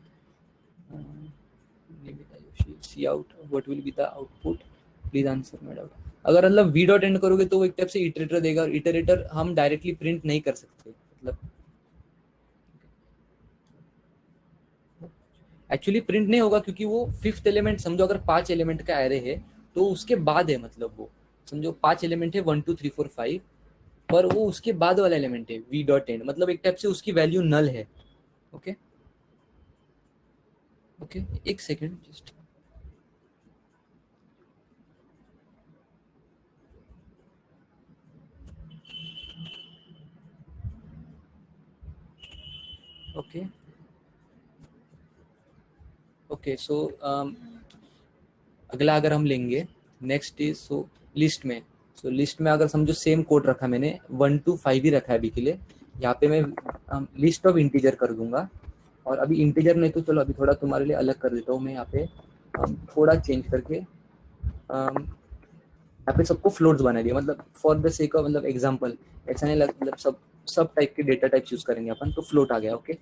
cout what will be the output, please answer my doubt. अगर मतलब वी डॉट एंड करोगे तो वो एक टाइप से इटरेटर देगा, और इटरेटर हम डायरेक्टली प्रिंट नहीं कर सकते। मतलब एक्चुअली प्रिंट नहीं होगा क्योंकि वो फिफ्थ एलिमेंट, समझो अगर 5 एलिमेंट का एरे है तो उसके बाद है, मतलब वो समझो 5 एलिमेंट है 1 2 3 4 5, पर वो उसके बाद वाला एलिमेंट है वी डॉट एंड, मतलब एक टाइप से उसकी वैल्यू नल है। ओके ओके, एक सेकेंड जस्ट। ओके ओके, सो अगला अगर हम लेंगे नेक्स्ट इज सो लिस्ट में। सो लिस्ट में अगर समझो सेम कोड रखा मैंने 1 to 5 ही रखा है अभी के लिए। यहाँ पे मैं लिस्ट ऑफ इंटीजर कर दूंगा, और अभी इंटीजर नहीं तो चलो अभी थोड़ा तुम्हारे लिए अलग कर देता हूँ मैं। यहाँ पे थोड़ा चेंज करके यहाँ पे सबको फ्लोट्स बना दिया, मतलब फॉर द सेक ऑफ मतलब एग्जांपल, ऐसा नहीं मतलब सब टाइप के डेटा टाइप्स यूज करेंगे अपन, तो फ्लोट आ गया। ओके,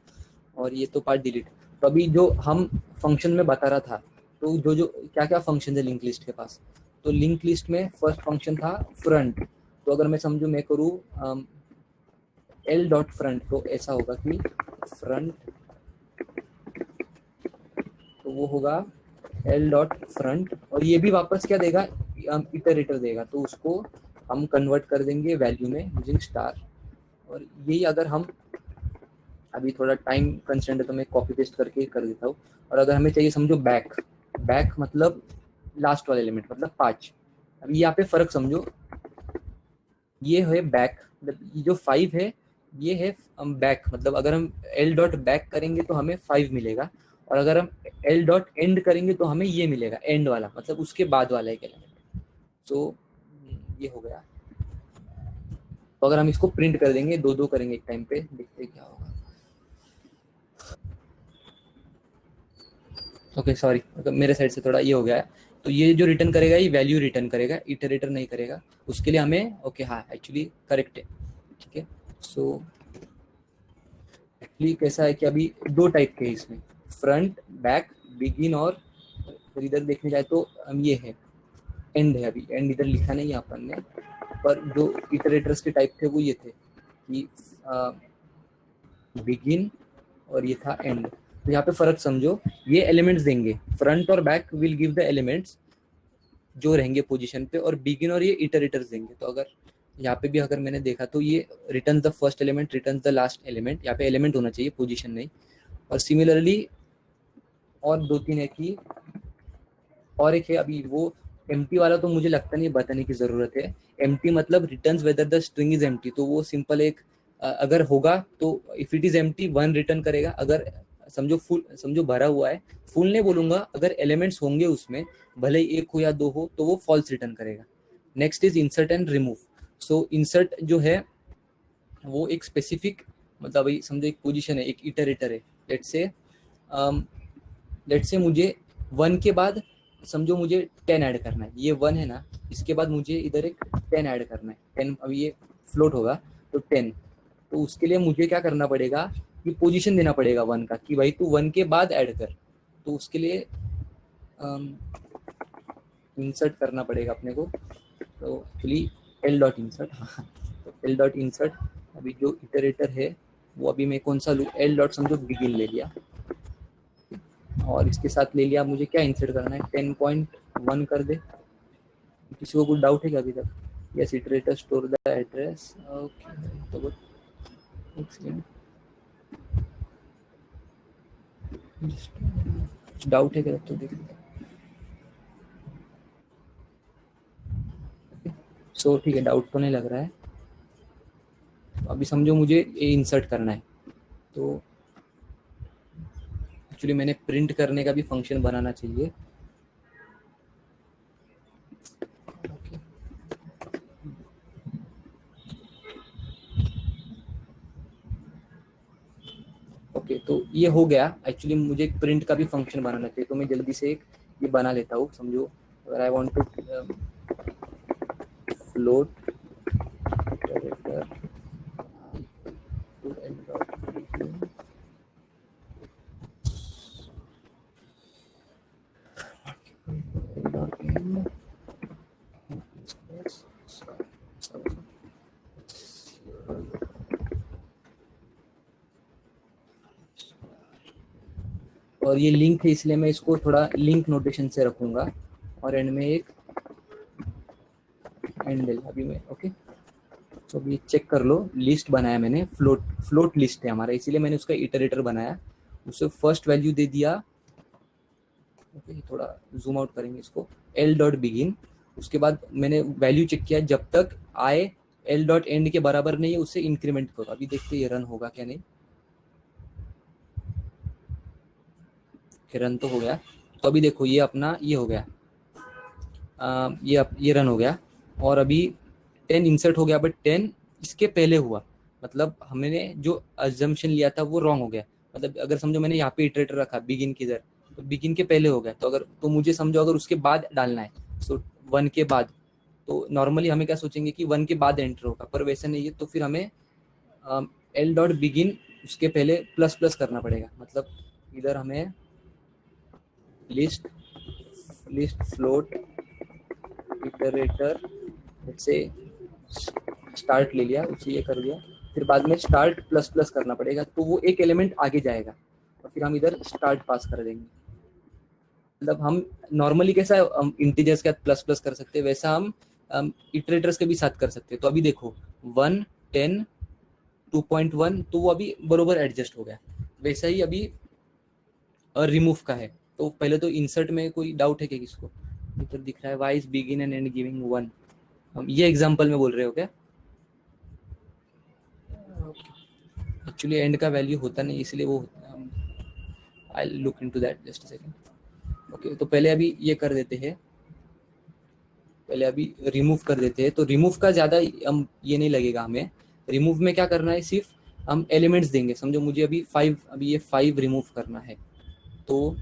और ये तो पार्ट डिलीट। तो अभी जो हम फंक्शन में बता रहा था, तो जो जो क्या क्या फंक्शन है लिंक लिस्ट के पास, तो लिंक लिस्ट में फर्स्ट फंक्शन था फ्रंट। तो अगर मैं समझू मैं करूँ एल डॉट फ्रंट, तो ऐसा होगा कि फ्रंट, तो वो होगा एल डॉट फ्रंट, और ये भी वापस क्या देगा, इटरेटर देगा, तो उसको हम कन्वर्ट कर देंगे वैल्यू में यूजिंग स्टार। और यही अगर हम अभी थोड़ा टाइम कंस्टेंट है तो मैं कॉपी पेस्ट करके कर देता हूँ। और अगर हमें चाहिए समझो बैक, बैक मतलब लास्ट वाला एलिमेंट मतलब 5। अभी यहाँ पे फर्क समझो, ये है बैक, मतलब ये जो 5 है ये है बैक, मतलब अगर हम एल डॉट बैक करेंगे तो हमें 5 मिलेगा, और अगर हम एल डॉट एंड करेंगे तो हमें ये मिलेगा एंड वाला, मतलब उसके बाद वाला एक एलिमेंट। तो ये हो गया। तो अगर हम इसको प्रिंट कर देंगे, दो दो करेंगे एक टाइम पे, देखते हैं क्या होगा। ओके सॉरी, मेरे साइड से थोड़ा ये हो गया है। तो ये जो रिटर्न करेगा ये वैल्यू रिटर्न करेगा, इटरेटर नहीं करेगा। उसके लिए हमें ओके हाँ एक्चुअली करेक्ट है। ठीक है, सो एक्चुअली कैसा है कि अभी दो टाइप के हैं इसमें, फ्रंट बैक बिगिन, और फिर इधर देखने जाए तो ये है एंड है। अभी एंड इधर लिखा नहीं है अपन ने, पर जो इटरेटर्स के टाइप थे वो ये थे कि बिगिन और ये था एंड। तो यहाँ पे फर्क समझो, ये एलिमेंट्स देंगे, फ्रंट और back will give the elements जो रहेंगे पोजीशन पे, और बिगिन और ये इटरेटर्स देंगे। तो अगर यहाँ पे भी अगर मैंने देखा तो ये return the first element, return the last element, यहाँ पे एलिमेंट होना चाहिए पोजीशन नहीं। और सिमिलरली और दो तीन है कि, और एक है अभी वो एम्प्टी वाला, तो मुझे लगता नहीं बताने की जरूरत है। एम्प्टी मतलब returns whether the string is empty, तो वो सिंपल एक अगर होगा तो if it is empty 1 return करेगा, अगर समझो फुल, समझो भरा हुआ है, फुल नहीं बोलूंगा, अगर एलिमेंट्स होंगे उसमें भले ही एक हो या दो हो तो वो फॉल्स रिटर्न करेगा। Next is insert and remove. So insert जो है वो एक स्पेसिफिक, मतलब अभी समझो एक पोजीशन है, एक इटरेटर है, लेट्स से मुझे 1 के बाद समझो मुझे 10 ऐड करना है, ये 1 है ना, इसके बाद मुझे इधर एक 10 ऐड करना है, 10 अभी ये फ्लोट होगा तो 10। तो उसके लिए मुझे क्या करना पड़ेगा कि पोजीशन देना पड़ेगा 1 का, कि भाई तू 1 के बाद ऐड कर। तो उसके लिए इंसर्ट करना पड़ेगा अपने को, तो एक्चुअली एल डॉट इंसर्ट, हाँ तो एल डॉट इंसर्ट, अभी जो इटरेटर है वो अभी मैं कौन सा लूँ, एल डॉट समझो बिगिन ले लिया, और इसके साथ ले लिया मुझे क्या इंसर्ट करना है, 10.1 कर दे। किसी को कुछ डाउट है क्या अभी तक? Yes, iterator store the address. Okay, तो एक सेकंड, कुछ डाउट है क्या तो देख लेते हैं। सो ठीक है, डाउट तो नहीं लग रहा है। तो अभी समझो मुझे ये इंसर्ट करना है, तो एक्चुअली मैंने प्रिंट करने का भी फंक्शन बनाना चाहिए। ओके, तो ये हो गया। एक्चुअली मुझे एक प्रिंट का भी फंक्शन बनाना चाहिए, तो मैं जल्दी से एक ये बना लेता हूँ। समझो अगर आई वांट टू फ्लोट और ये लिंक है इसलिए मैं इसको थोड़ा लिंक नोटेशन से रखूंगा और एंड में एक एंडल अभी मैं ओके। तो अभी चेक कर लो, लिस्ट बनाया मैंने, फ्लोट लिस्ट है हमारा, इसीलिए मैंने उसका इटरेटर बनाया, उसे फर्स्ट वैल्यू दे दिया। ओके थोड़ा जूम आउट करेंगे इसको, एल डॉट बिगिन। उसके बाद मैंने वैल्यू चेक किया, जब तक आए एल डॉट एंड के बराबर नहीं है उसे इंक्रीमेंट करो। अभी देखते हैं ये रन होगा क्या नहीं। रन तो हो गया। तो अभी देखो ये अपना ये हो गया, ये रन हो गया। और अभी 10 इंसर्ट हो गया, बट 10 इसके पहले हुआ, मतलब हमने जो अजम्पशन लिया था वो रॉन्ग हो गया। मतलब अगर समझो मैंने यहाँ पे इटरेटर रखा बिगिन किधर, तो बिगिन के पहले हो गया। तो अगर तो मुझे समझो अगर उसके बाद डालना है, सो 1 के बाद, तो नॉर्मली हमें क्या सोचेंगे कि 1 के बाद एंटर होगा, पर वैसे नहीं है। तो फिर हमें एल डॉट बिगिन उसके पहले प्लस प्लस करना पड़ेगा। मतलब इधर हमें लिस्ट फ्लोट इटरेटर से स्टार्ट ले लिया, उसे ये कर दिया, फिर बाद में स्टार्ट प्लस प्लस करना पड़ेगा, तो वो एक एलिमेंट आगे जाएगा और फिर हम इधर स्टार्ट पास कर देंगे। मतलब हम नॉर्मली कैसा हम इंटीजर्स के साथ प्लस प्लस कर सकते हैं, वैसा हम इटरेटर्स के भी साथ कर सकते हैं। तो अभी देखो 1 10 2.1, तो वो अभी बरोबर एडजस्ट हो गया। वैसा ही अभी रिमूव का है। तो पहले तो इंसर्ट में कोई डाउट है क्या किसको? इधर दिख रहा है why is begin and end giving 1, हम ये एग्जांपल में बोल रहे हो क्या? एक्चुअली एंड का वैल्यू होता नहीं, इसलिए वो I look into that just a second. Okay तो पहले अभी ये कर देते हैं, पहले अभी रिमूव कर देते हैं। तो रिमूव का ज़्यादा हम ये नहीं लगेगा हमें। रिमूव में क्या करना है, सिर्फ हम एलिमेंट्स देंगे। समझो मुझे अभी 5, अभी ये 5 रिमूव करना है, तो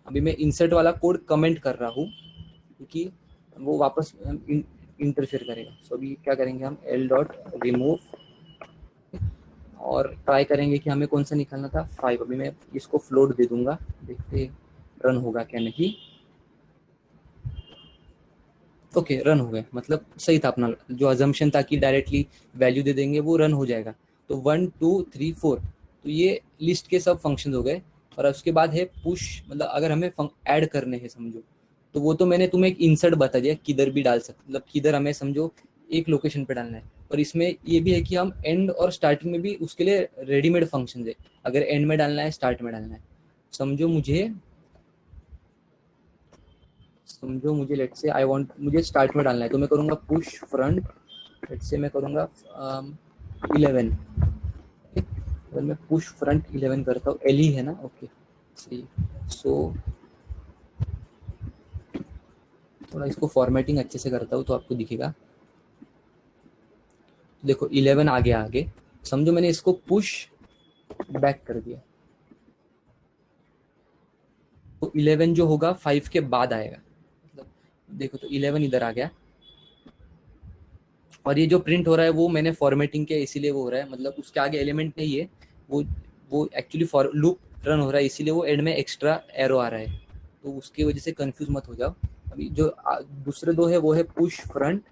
अभी मैं इंसर्ट वाला कोड कमेंट कर रहा हूँ क्योंकि वो वापस इंटरफेयर करेगा। सो अभी क्या करेंगे हम, एल डॉट रिमूव और ट्राई करेंगे कि हमें कौन सा निकालना था, 5। अभी मैं इसको फ्लोट दे दूंगा, देखते रन होगा क्या नहीं। ओके रन हो गया, मतलब सही था अपना जो अजम्पशन था कि डायरेक्टली वैल्यू दे देंगे वो रन हो जाएगा। तो 1 2 3 4, तो ये लिस्ट के सब फंक्शन हो गए। और उसके बाद है पुश, मतलब अगर हमें ऐड करने हैं समझो, तो वो तो मैंने तुम्हें एक इंसर्ट बता दिया, किधर भी डाल सकते, मतलब किधर हमें समझो एक लोकेशन पे डालना है। और इसमें ये भी है कि हम एंड और स्टार्टिंग में भी उसके लिए रेडीमेड फंक्शन है, अगर एंड में डालना है स्टार्ट में डालना है। समझो मुझे लेट्स से आई वांट, मुझे स्टार्ट में डालना है, तो मैं करूँगा पुश फ्रंट, लेट्स से मैं करूँगा 11। अगर मैं पुश फ्रंट 11 करता हूँ, एल ही है ना, ओके सही। सो थोड़ा इसको फॉर्मेटिंग अच्छे से करता हूँ तो आपको दिखेगा। देखो 11 आगे समझो मैंने इसको पुश बैक कर दिया, तो 11 जो होगा 5 के बाद आएगा। मतलब देखो तो 11 इधर आ गया, और ये जो प्रिंट हो रहा है वो मैंने फॉर्मेटिंग किया इसीलिए वो हो रहा है, मतलब उसके आगे एलिमेंट नहीं है, वो एक्चुअली फॉर लूप रन हो रहा है, इसीलिए वो एंड में एक्स्ट्रा एरो आ रहा है, तो उसकी वजह से कंफ्यूज मत हो जाओ। अभी जो दूसरे दो है वो है पुश फ्रंट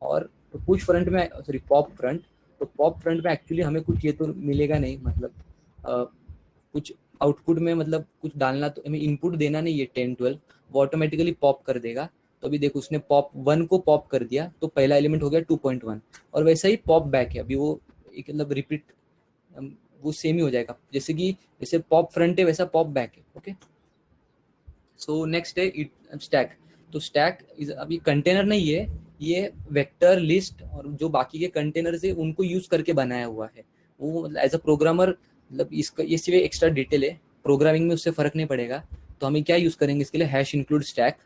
और, तो पुश फ्रंट में सॉरी पॉप फ्रंट, तो पॉप फ्रंट में एक्चुअली हमें कुछ ये तो मिलेगा नहीं, मतलब कुछ आउटपुट में मतलब कुछ डालना, तो हमें इनपुट देना नहीं है 10 12, वो ऑटोमेटिकली पॉप कर देगा। तो अभी देखो उसने पॉप 1 को पॉप कर दिया, तो पहला एलिमेंट हो गया 2.1, और वैसा ही पॉप बैक है, अभी वो एक मतलब रिपीट वो सेम ही हो जाएगा, जैसे पॉप फ्रंट है वैसा पॉप बैक है। ओके सो नेक्स्ट है स्टैक। तो स्टैक इज अभी कंटेनर नहीं है, ये वेक्टर लिस्ट और जो बाकी के कंटेनर्स है उनको यूज करके बनाया हुआ है। वो मतलब एज अ प्रोग्रामर, मतलब इसका ये सिर्फ एक्स्ट्रा डिटेल है, प्रोग्रामिंग में उससे फर्क नहीं पड़ेगा। तो हमें क्या यूज करेंगे इसके लिए, हैश इंक्लूड स्टैक।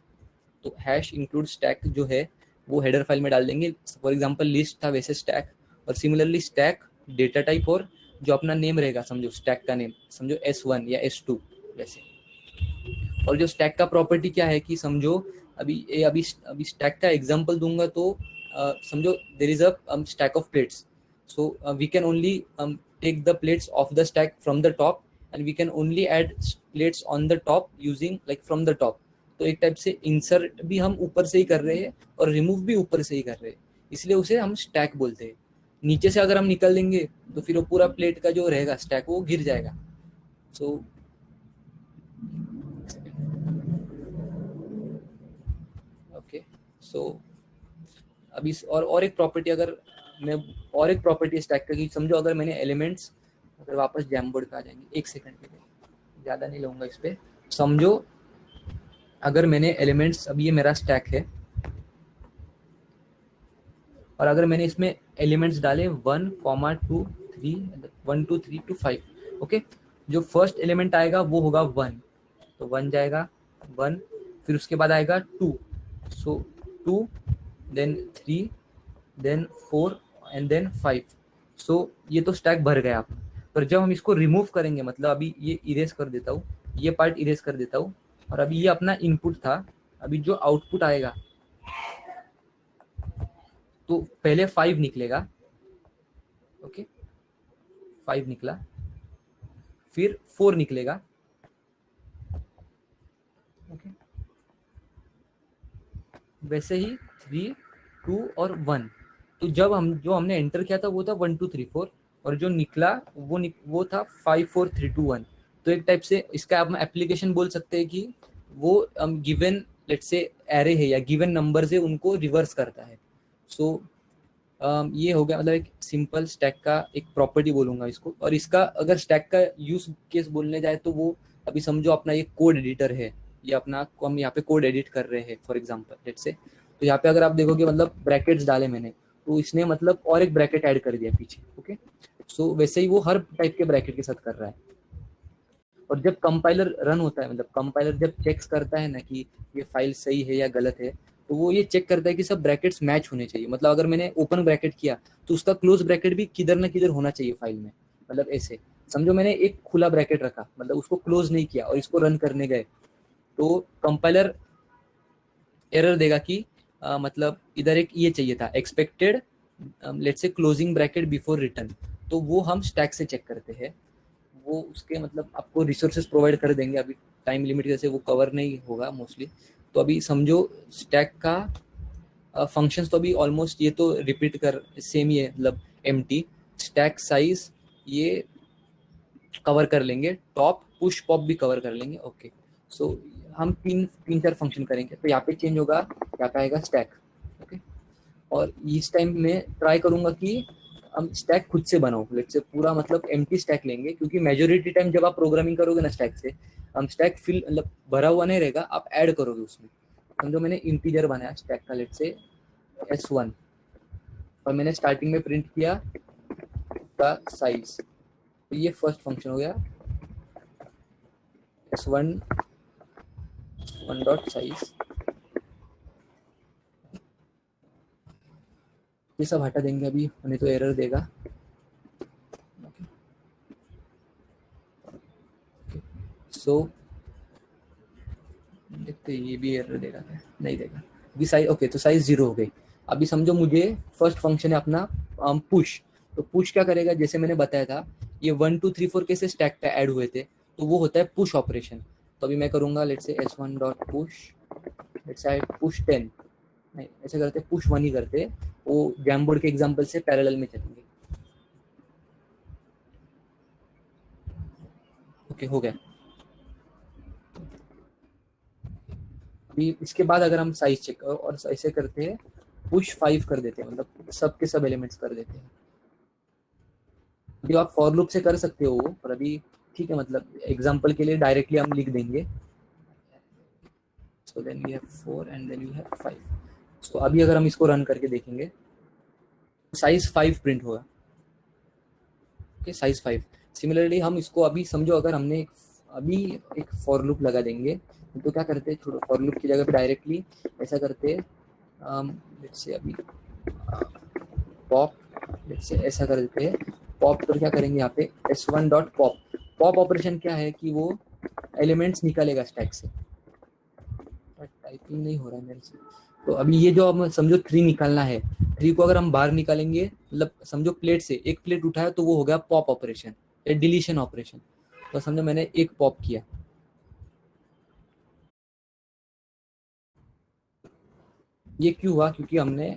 तो हैश इंक्लूड स्टैक जो है वो हेडर फाइल में डाल देंगे, फॉर एग्जांपल लिस्ट था वैसे स्टैक, और सिमिलरली स्टैक डेटा टाइप और जो अपना नेम रहेगा, समझो स्टैक का नेम समझो S1 या S2 वैसे। और जो स्टैक का प्रॉपर्टी क्या है कि समझो अभी स्टैक का एग्जांपल दूंगा, तो समझो there is a stack of plates, so we can only take the plates off the stack from the top and we can only add plates on the top using like from the top. तो एक type से insert भी हम ऊपर से ही कर रहे हैं और रिमूव भी ऊपर से ही कर रहे हैं, इसलिए उसे हम स्टैक बोलते हैं। नीचे से अगर हम निकल देंगे तो फिर वो पूरा प्लेट का जो रहेगा स्टैक वो गिर जाएगा। सो सो अभी और एक प्रॉपर्टी, अगर मैं और एक प्रॉपर्टी स्टैक की, समझो अगर मैंने एलिमेंट्स, अगर वापस जैमबोर्ड पे आ जाएंगे, एक सेकंड के लिए, ज़्यादा नहीं लूँगा इस पर। समझो अगर मैंने एलिमेंट्स, अब ये मेरा स्टैक है, और अगर मैंने इसमें एलिमेंट्स डाले 1, 2, 3, 1 2 3 to 5, ओके। जो फर्स्ट एलिमेंट आएगा वो होगा 1, तो 1 जाएगा 1, फिर उसके बाद आएगा 2, सो 2, देन 3, देन 4 एंड देन 5। सो ये तो स्टैक भर गया आपका। पर जब हम इसको रिमूव करेंगे, मतलब अभी ये इरेज कर देता हूँ, ये पार्ट इरेज कर देता हूँ, और अभी ये अपना इनपुट था, अभी जो आउटपुट आएगा तो पहले 5 निकलेगा, ओके, 5 निकला, फिर 4 निकलेगा, ओके, वैसे ही 3, 2 और 1। तो जब जो हमने एंटर किया था वो था 1 2 3 4, और जो निकला वो था 5 4 3 2 1। तो एक टाइप से इसका आप एप्लीकेशन बोल सकते हैं कि वो गिवन लेट्स से एरे है या गिवन नंबर से उनको रिवर्स करता है। सो ये हो गया, मतलब एक सिंपल स्टैक का एक प्रॉपर्टी बोलूंगा इसको। और इसका अगर स्टैक का यूज केस बोलने जाए तो वो, अभी समझो अपना ये कोड एडिटर है, ये अपना हम यहाँ पे कोड एडिट कर रहे हैं फॉर एग्जांपल लेट्स से। तो यहाँ पे अगर आप देखोगे, मतलब ब्रैकेट्स डाले मैंने, तो इसने मतलब और एक ब्रैकेट ऐड कर दिया पीछे, ओके। सो वैसे ही वो हर टाइप के ब्रैकेट के साथ कर रहा है। और जब कंपाइलर रन होता है, मतलब कंपाइलर जब चेक्स करता है ना कि ये फाइल सही है या गलत है, तो वो ये चेक करता है कि सब ब्रैकेट्स मैच होने चाहिए। मतलब अगर मैंने ओपन ब्रैकेट किया तो उसका क्लोज ब्रैकेट भी किधर ना किधर होना चाहिए फाइल में। मतलब ऐसे समझो मैंने एक खुला ब्रैकेट रखा, मतलब उसको क्लोज नहीं किया, और इसको रन करने गए, तो कंपाइलर एरर देगा कि मतलब इधर एक ये चाहिए था, expected let's say closing bracket before return. तो वो हम स्टैक से चेक करते हैं। वो उसके मतलब आपको रिसोर्सेज प्रोवाइड कर देंगे, अभी टाइम लिमिट जैसे वो कवर नहीं होगा मोस्टली। तो अभी समझो स्टैक का फंक्शंस तो अभी ऑलमोस्ट ये तो रिपीट कर सेम ही है, मतलब एम्प्टी स्टैक साइज ये कवर कर लेंगे, टॉप पुश पॉप भी कवर कर लेंगे, ओके। सो हम तीन चार फंक्शन करेंगे। तो यहाँ पे चेंज होगा, यहाँ पे आएगा स्टैक, ओके। और इस टाइम में ट्राई करूंगा कि हम स्टैक खुद से बनाओ, लेट्स से पूरा मतलब एम्प्टी स्टैक लेंगे, क्योंकि मेजोरिटी टाइम जब आप प्रोग्रामिंग करोगे ना स्टैक से, हम स्टैक फिल मतलब भरा हुआ नहीं रहेगा, आप ऐड करोगे उसमें। समझो मैंने इंटीजर बनाया स्टैक का लेट्स से S1, और मैंने स्टार्टिंग में प्रिंट किया का साइज। तो ये फर्स्ट फंक्शन हो गया S1 डॉट साइज। ये सब हटा देंगे अभी, हमें तो एरर देगा। सो देखते ये भी एरर देगा क्या, नहीं देगा। अभी साइज ओके, तो साइज 0 हो गई। अभी समझो मुझे फर्स्ट फंक्शन है अपना पुश। तो पुश क्या करेगा, जैसे मैंने बताया था ये 1 2 3 4 कैसे स्टैक पे ऐड हुए थे, तो वो होता है पुश ऑपरेशन। तो अभी मैं करूंगा let's say S1 dot push, let's say push 10, नहीं ऐसे करते पुश 1 ही करते, वो जैमबोर्ड के एग्जांपल से पैरेलल में चलेंगे, ओके हो गया। अभी इसके बाद अगर हम साइज चेक और ऐसे करते हैं, पुश 5 कर देते हैं, मतलब सब के सब एलिमेंट्स कर देते हैं। अभी आप फॉर लूप से कर सकते हो, पर अभी ठीक है, मतलब एग्जांपल के लिए डायरेक्टली हम लिख देंगे। So then we have 4 and then we have 5। So अभी अगर हम इसको रन करके देखेंगे, साइज 5 प्रिंट होगा, ओके साइज 5। सिमिलरली हम इसको अभी समझो अगर हमने अभी एक फॉर लूप लगा देंगे, तो क्या करते हैं, छोड़ो फॉर लूप की जगह पे डायरेक्टली ऐसा करते हैं, लेट्स से अभी पॉप, लेट्स से ऐसा कर देते हैं पॉप। तो क्या करेंगे यहाँ पे S1 dot pop. Pop operation क्या है कि वो एलिमेंट्स निकालेगा स्टैक से, टाइपिंग नहीं हो रहा है मेरे से। तो अभी ये जो हम समझो 3 निकालना है, 3 को अगर हम बाहर निकालेंगे, मतलब समझो प्लेट से एक प्लेट उठाया तो वो हो गया पॉप ऑपरेशन या डिलीशन ऑपरेशन। तो समझो मैंने एक पॉप किया, ये क्यों हुआ, क्योंकि हमने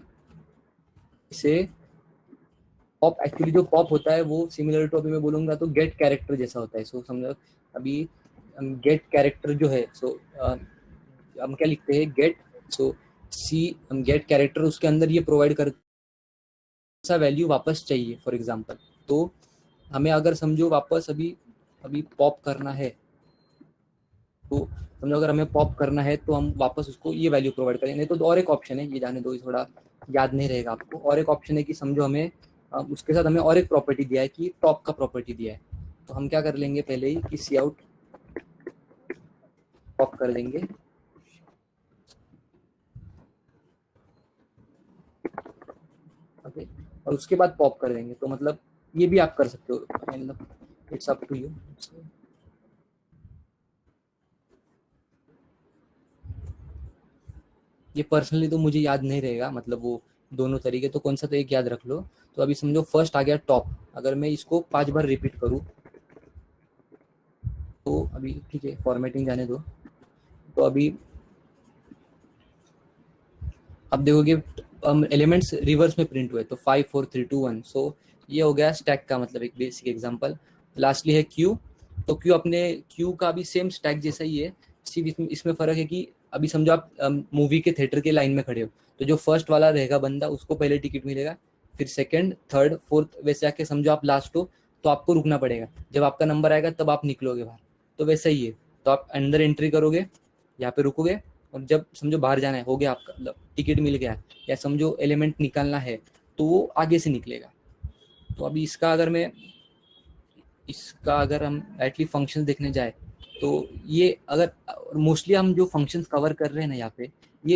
इसे पॉप, एक्चुअली जो पॉप होता है वो सिमिलर टू अभी मैं बोलूंगा तो गेट कैरेक्टर जैसा होता है। सो समझो अभी गेट कैरेक्टर जो है, सो हम क्या लिखते हैं गेट, सो सी गेट कैरेक्टर उसके अंदर ये प्रोवाइड कर सा वैल्यू वापस चाहिए फॉर एग्जांपल, तो हमें अगर समझो वापस अभी अभी पॉप करना है, तो समझो अगर हमें पॉप करना है तो हम वापस उसको ये वैल्यू प्रोवाइड करें। नहीं तो और एक ऑप्शन है, ये जाने दो, ये थोड़ा याद नहीं रहेगा आपको। और एक ऑप्शन है कि समझो हमें उसके साथ हमें और एक प्रॉपर्टी दिया है कि टॉप का प्रॉपर्टी दिया है, तो हम क्या कर लेंगे पहले ही कि सी आउट पॉप कर देंगे, ओके, और उसके बाद पॉप कर देंगे। तो मतलब ये भी आप कर सकते हो, मतलब इट्स अप टू यू। ये पर्सनली तो मुझे याद नहीं रहेगा, मतलब वो दोनों तरीके, तो कौन सा तो एक याद रख लो। तो अभी समझो फर्स्ट आ गया टॉप, अगर मैं इसको 5 बार रिपीट करूँ तो अभी ठीक है, फॉर्मेटिंग जाने दो। तो अभी अब देखोगे एलिमेंट्स रिवर्स में प्रिंट हुए, तो 5 4 3 2 1। सो ये हो गया स्टैक का मतलब एक बेसिक एग्जांपल। लास्टली है क्यू, तो क्यू अपने क्यू का भी सेम स्टैक जैसा ही है, सिर्फ इसमें फर्क है कि अभी समझो आप मूवी के थिएटर के लाइन में खड़े हो, तो जो फर्स्ट वाला रहेगा बंदा उसको पहले टिकट मिलेगा, फिर सेकंड थर्ड फोर्थ, वैसे आके समझो आप लास्ट हो तो आपको रुकना पड़ेगा, जब आपका नंबर आएगा तब आप निकलोगे बाहर। तो वैसा ही है, तो आप अंदर एंट्री करोगे, यहाँ पे रुकोगे, और जब समझो बाहर जाना है, हो गया आपका मतलब टिकट मिल गया, या समझो एलिमेंट निकालना है तो वो आगे से निकलेगा। तो अभी इसका अगर हम डायरेक्टली फंक्शन देखने जाए, तो ये अगर मोस्टली हम जो फंक्शंस कवर कर रहे हैं ना यहाँ पे, ये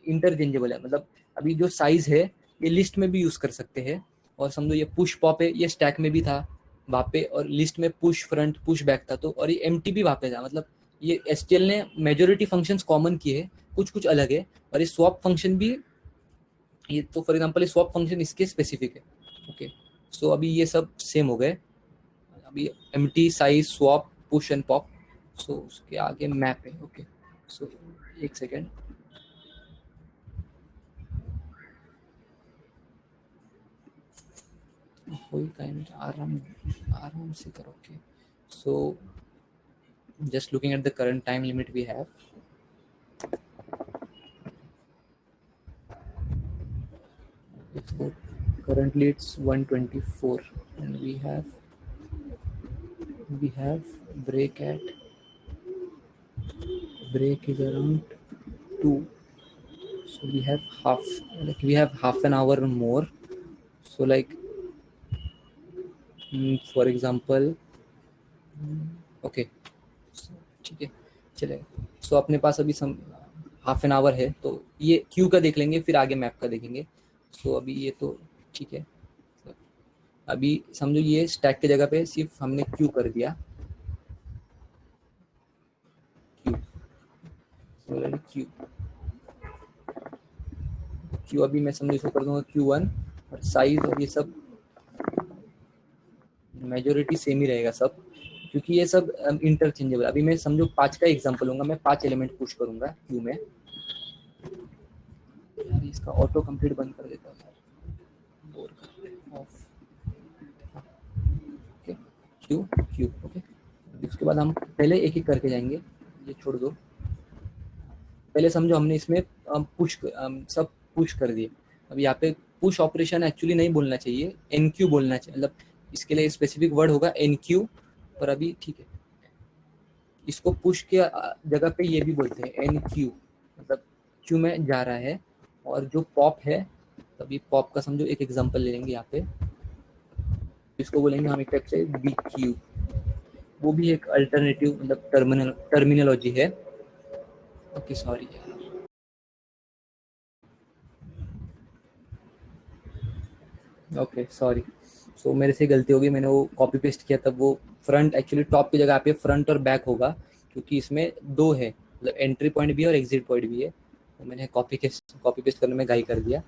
इंटरचेंजेबल है। मतलब अभी जो साइज है ये लिस्ट में भी यूज कर सकते हैं, और समझो ये पुश पॉप है, ये स्टैक में भी था वहाँ पे, और लिस्ट में पुश फ्रंट पुश बैक था, तो और ये एम्प्टी भी वहाँ पे था। मतलब ये एसटीएल ने मेजोरिटी फंक्शंस कॉमन किए हैं, कुछ कुछ अलग है। और ये स्वैप फंक्शन भी, ये तो फॉर एग्जांपल ये स्वैप फंक्शन इसके स्पेसिफिक है, ओके। सो अभी ये सब सेम हो गए। अभी empty size swap push and pop, so उसके आगे मैप है, ओके। सो एक सेकेंड, कोई काइंड आराम से करो, okay. So just looking at the current time limit we have, so currently it's 1:24 and we have break is around 2, so we have half an hour more. So like for example, okay, ठीक है चलेगा। सो अपने पास अभी half an hour है, तो ये Q का देख लेंगे, फिर आगे मैप का देखेंगे। सो अभी ये तो ठीक है, अभी समझो ये स्टैक की जगह पे सिर्फ हमने क्यू कर दिया, क्यू क्यू अभी मैं समझो इसको कर दूंगा Q1, और साइज और ये सब मेजोरिटी सेम ही रहेगा सब, क्योंकि ये सब इंटरचेंजेबल। अभी मैं समझो 5 का एग्जांपल लूंगा, मैं 5 एलिमेंट पुश करूंगा क्यू में। यार इसका ऑटो कंप्लीट बंद कर देता हूँ, बोर कर of, okay Q Q, okay. उसके बाद हम पहले एक एक करके जाएंगे, ये छोड़ दो। पहले समझो हमने इसमें सब पुश कर दिए। अब यहाँ पे पुश ऑपरेशन एक्चुअली नहीं बोलना चाहिए, एनक्यू बोलना चाहिए, मतलब इसके लिए स्पेसिफिक वर्ड होगा एनक्यू। पर अभी ठीक है, इसको पुश के जगह पे ये भी बोलते हैं एनक्यू, मतलब क्यू में जा रहा है। और जो पॉप है, तभी पॉप का समझो एक एग्जांपल ले लेंगे यहाँ पे, इसको बोलेंगे हम एक टाइप से बी क्यू, वो भी एक अल्टरनेटिव मतलब टर्मिनोलॉजी है, ओके सॉरी यार, ओके सॉरी। सो मेरे से गलती हो गई, मैंने वो कॉपी पेस्ट किया, तब वो फ्रंट एक्चुअली टॉप की जगह पे फ्रंट और बैक होगा, क्योंकि इसमें दो है, मतलब एंट्री पॉइंट भी है और एग्जिट पॉइंट भी है, तो मैंने कॉपी पेस्ट करने में गाई कर दिया।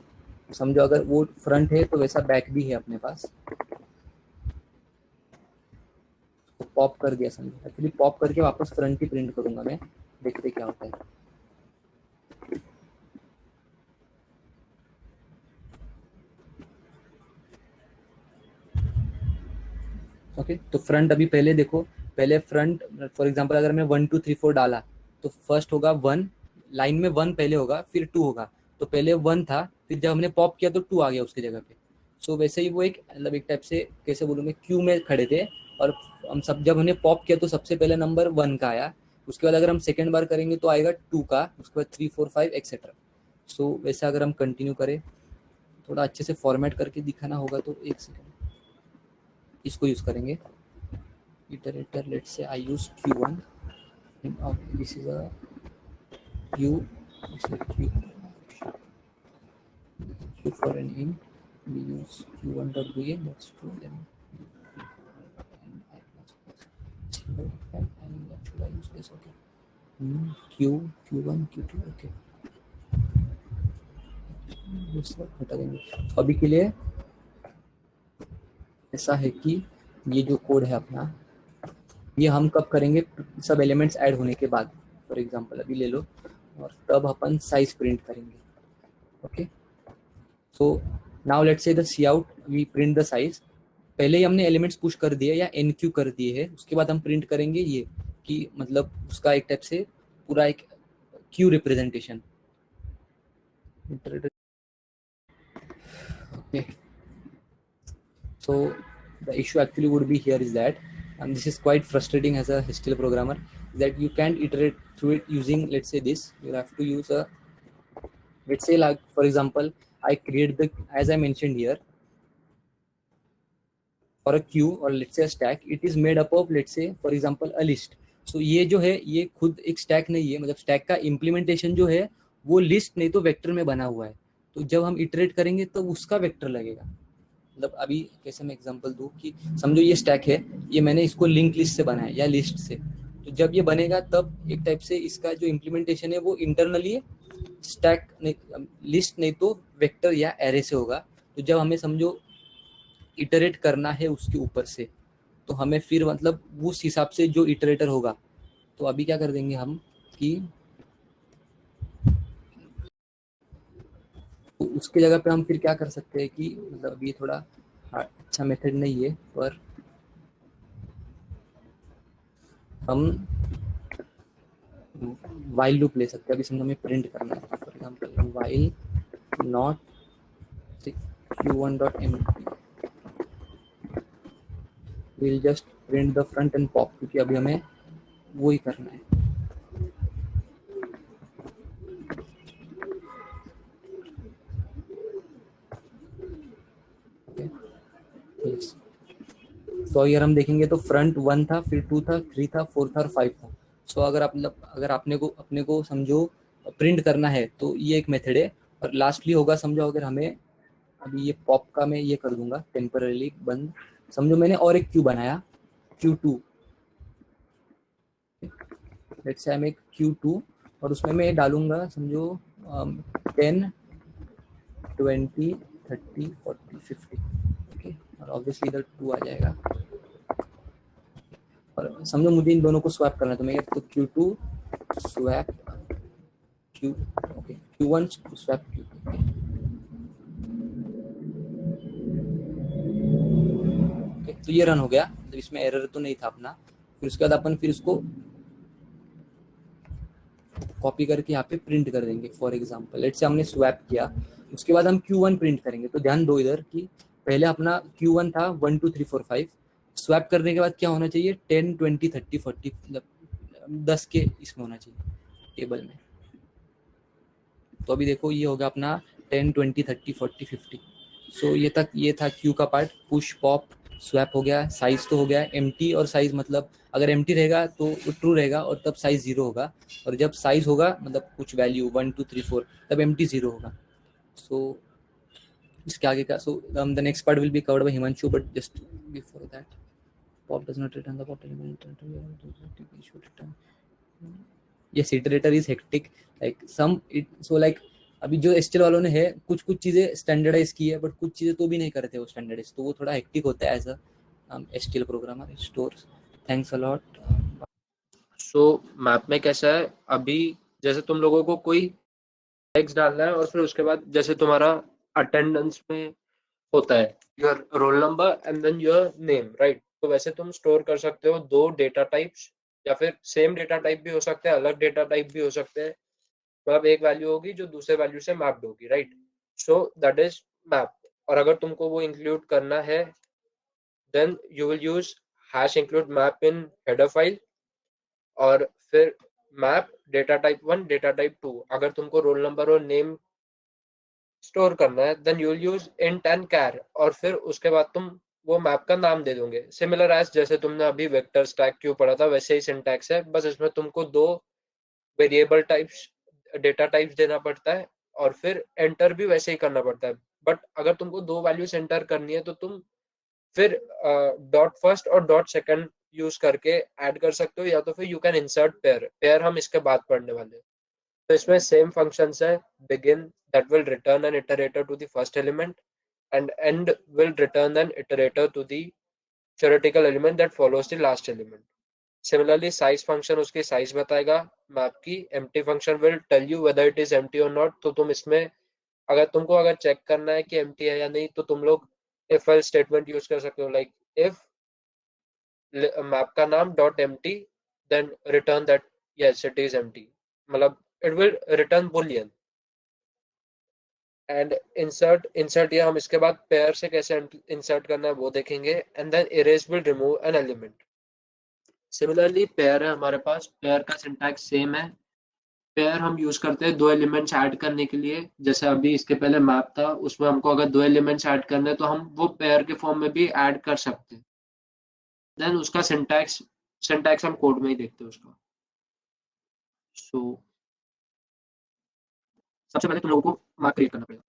समझो अगर वो फ्रंट है तो वैसा बैक भी है अपने पास, तो पॉप कर दिया समझो। एक्चुअली पॉप करके वापस फ्रंट ही प्रिंट करूंगा मैं, देखते क्या होता है। ओके तो फ्रंट अभी पहले देखो, पहले फ्रंट फॉर एग्जांपल अगर मैं 1 2 3 4 डाला, तो फर्स्ट होगा 1, लाइन में 1 पहले होगा फिर 2 होगा, तो पहले 1 था, फिर जब हमने पॉप किया तो 2 आ गया उसकी जगह पे। सो वैसे ही वो एक मतलब एक टाइप से कैसे बोलूँ मैं, क्यू में खड़े थे और हम सब जब हमने पॉप किया तो सबसे पहले नंबर 1 का आया, उसके बाद अगर हम सेकेंड बार करेंगे तो आएगा 2 का, उसके बाद 3 4 5 एक्सेट्रा। सो वैसे अगर हम कंटिन्यू करें, थोड़ा अच्छे से फॉर्मेट करके दिखाना होगा तो एक सेकेंड इसको यूज़ करेंगे। Iterator let's say I use Q1, this is a Q, Q for an in, we use Q1.bn, that's true, then should I use this? Okay. Q1 Q2 okay, हटा देंगे। अभी के लिए ऐसा है कि ये जो कोड है अपना, ये हम कब करेंगे, सब एलिमेंट्स ऐड होने के बाद। फॉर एग्जांपल अभी ले लो और तब अपन साइज प्रिंट करेंगे। Okay, so now let's say the cout we print the size. पहले ही हमने एलिमेंट्स पुश कर दिए या एनक्यू कर दिए है, उसके बाद हम प्रिंट करेंगे ये कि मतलब उसका एक टाइप से पूरा एक Q representation. Okay, so the issue actually would be here is that, and this is quite frustrating as a HTML programmer, that you can't iterate through it using, let's say this, you have to use a, let's say like for example I create the, as I mentioned here, for a queue or let's say a stack, it is made up of let's say for example a list. So ये जो है ये खुद एक stack नहीं है, मतलब stack का इम्प्लीमेंटेशन जो है वो लिस्ट नहीं तो वेक्टर में बना हुआ है, तो जब हम इटरेट करेंगे तो उसका वेक्टर लगेगा। मतलब अभी कैसे मैं एग्जांपल दूं कि समझो ये स्टैक है, ये मैंने इसको लिंक लिस्ट से बनाया या लिस्ट से, तो जब ये बनेगा तब एक टाइप से इसका जो इम्प्लीमेंटेशन है वो इंटरनली स्टैक नहीं, लिस्ट नहीं तो वेक्टर या एरे से होगा। तो जब हमें समझो इटरेट करना है उसके ऊपर से, तो हमें फिर मतलब उस हिसाब से जो इटरेटर होगा, तो अभी क्या कर देंगे हम कि तो उसके जगह पे हम फिर क्या कर सकते हैं कि मतलब अभी थोड़ा अच्छा मेथड नहीं है, पर हम वाइल लूप ले सकते हैं। अभी समझो हमें प्रिंट करना है, for example while not q1.empty, we'll just print the front and pop, क्योंकि अभी हमें वो ही करना है। तो अगर हम देखेंगे तो फ्रंट 1 था, फिर 2 था, 3 था, 4 था और 5 था। सो अगर आप मतलब अगर अपने को समझो प्रिंट करना है तो ये एक मेथड है, और लास्टली होगा समझो अगर हमें अभी ये पॉप का मैं ये कर दूंगा टेम्पररी बंद। समझो मैंने और एक क्यू बनाया Q2, लेट्स से मैं Q2 और उसमें मैं डालूंगा समझो 10 20 30 40 50, ओके, और ऑब्वियसली इधर 2 आ जाएगा। और समझो मुझे इन दोनों को स्वैप करना है, तो मैं तो Q2 swap Q, okay, Q1 swap Q2, okay, तो ये रन हो गया, तो इसमें एरर तो नहीं था अपना। फिर उसके बाद अपन फिर इसको कॉपी करके यहाँ पे प्रिंट कर देंगे। फॉर एग्जांपल लेट्स से हमने स्वैप किया, उसके बाद हम Q1 प्रिंट करेंगे। तो ध्यान दो इधर कि पहले अपना Q1 था 1 2 3 4 5, स्वैप करने के बाद क्या होना चाहिए 10 20 30 40, मतलब 10 के इसमें होना चाहिए टेबल में। तो अभी देखो ये होगा अपना 10 20 30 40 50। सो ये तक ये था क्यू का पार्ट, पुश पॉप स्वैप हो गया, साइज तो हो गया एम्प्टी, और साइज मतलब अगर एम्प्टी रहेगा तो ट्रू रहेगा और तब साइज 0 होगा, और जब साइज होगा मतलब कुछ वैल्यू 1 2 3 4 तब एम्प्टी 0 होगा। सो इसके आगे का, so the next part will be covered by Himanshu, but just before that pop does not return the pop element, should return, yes iterator is hectic, like some it, so like अभी जो STL वालों ने है कुछ कुछ चीजें standardise की है, बट कुछ चीजें तो भी नहीं करते वो स्टैंडर्डाइज, तो वो थोड़ा हेक्टिक होता है as a STL programmer stores. Thanks a lot. So map में कैसा है, अभी जैसे तुम लोगों को कोई टेक्स्ट डालना है और फिर उसके बाद जैसे तुम्हारा अटेंडेंस में होता है your roll number and then your name, right, तो वैसे तुम स्टोर कर सकते हो दो डेटा टाइप्स, या फिर सेम डेटा टाइप भी हो सकते हैं, अलग डेटा टाइप भी हो सकते हैं, मतलब एक वैल्यू होगी जो दूसरे वैल्यू से मैप्ड होगी, right? So that is map. और अगर तुमको वो इंक्लूड करना है then you will use hash include map in header file, और फिर map data type 1 data type 2। अगर तुमको रोल नंबर और नेम स्टोर करना है then you will use int and char, और फिर उसके बाद तुम वो मैप का नाम दे दोगे। सिमिलर एज जैसे तुमने अभी वेक्टर स्टैक क्यों पढ़ा था वैसे ही सिंटैक्स है, बस इसमें तुमको दो वेरिएबल टाइप्स डेटा टाइप्स देना पड़ता है और फिर एंटर भी वैसे ही करना पड़ता है। बट अगर तुमको दो वैल्यूज एंटर करनी है तो तुम फिर डॉट फर्स्ट और डॉट सेकंड यूज करके ऐड कर सकते हो, या तो फिर you can insert pair. Pair हम इसके बाद पढ़ने वाले हैं। तो इसमें सेम फंक्शंस है, begin that will return an iterator to the first element and end will return an iterator to the theoretical element that follows the last element. Similarly size function उसकी size बताएगा map की। empty function will tell you whether it is empty or not। तो तुम इसमें अगर check करना है कि empty है या नहीं तो तुम लोग if else statement यूज कर सकते हो, like if मैप का नाम dot empty then return that yes it is empty, मतलब it will return boolean। And insert ये हम इसके बाद पेयर से कैसे इंसर्ट करना है वो देखेंगे। And then erase will remove an element. Similarly pair है हमारे पास, पेयर का सिंटैक्स सेम है। पेयर हम यूज करते हैं दो एलिमेंट्स ऐड करने के लिए। जैसे अभी इसके पहले मैप था, उसमें हमको अगर दो एलिमेंट्स ऐड करने हैं तो हम वो पेयर के फॉर्म में भी ऐड कर सकते हैं। देन उसका सिंटैक्स सिंटैक्स हम कोड में ही देखते हैं उसका। सो सबसे पहले तुम लोगों को मैप क्रिएट करना पड़ेगा।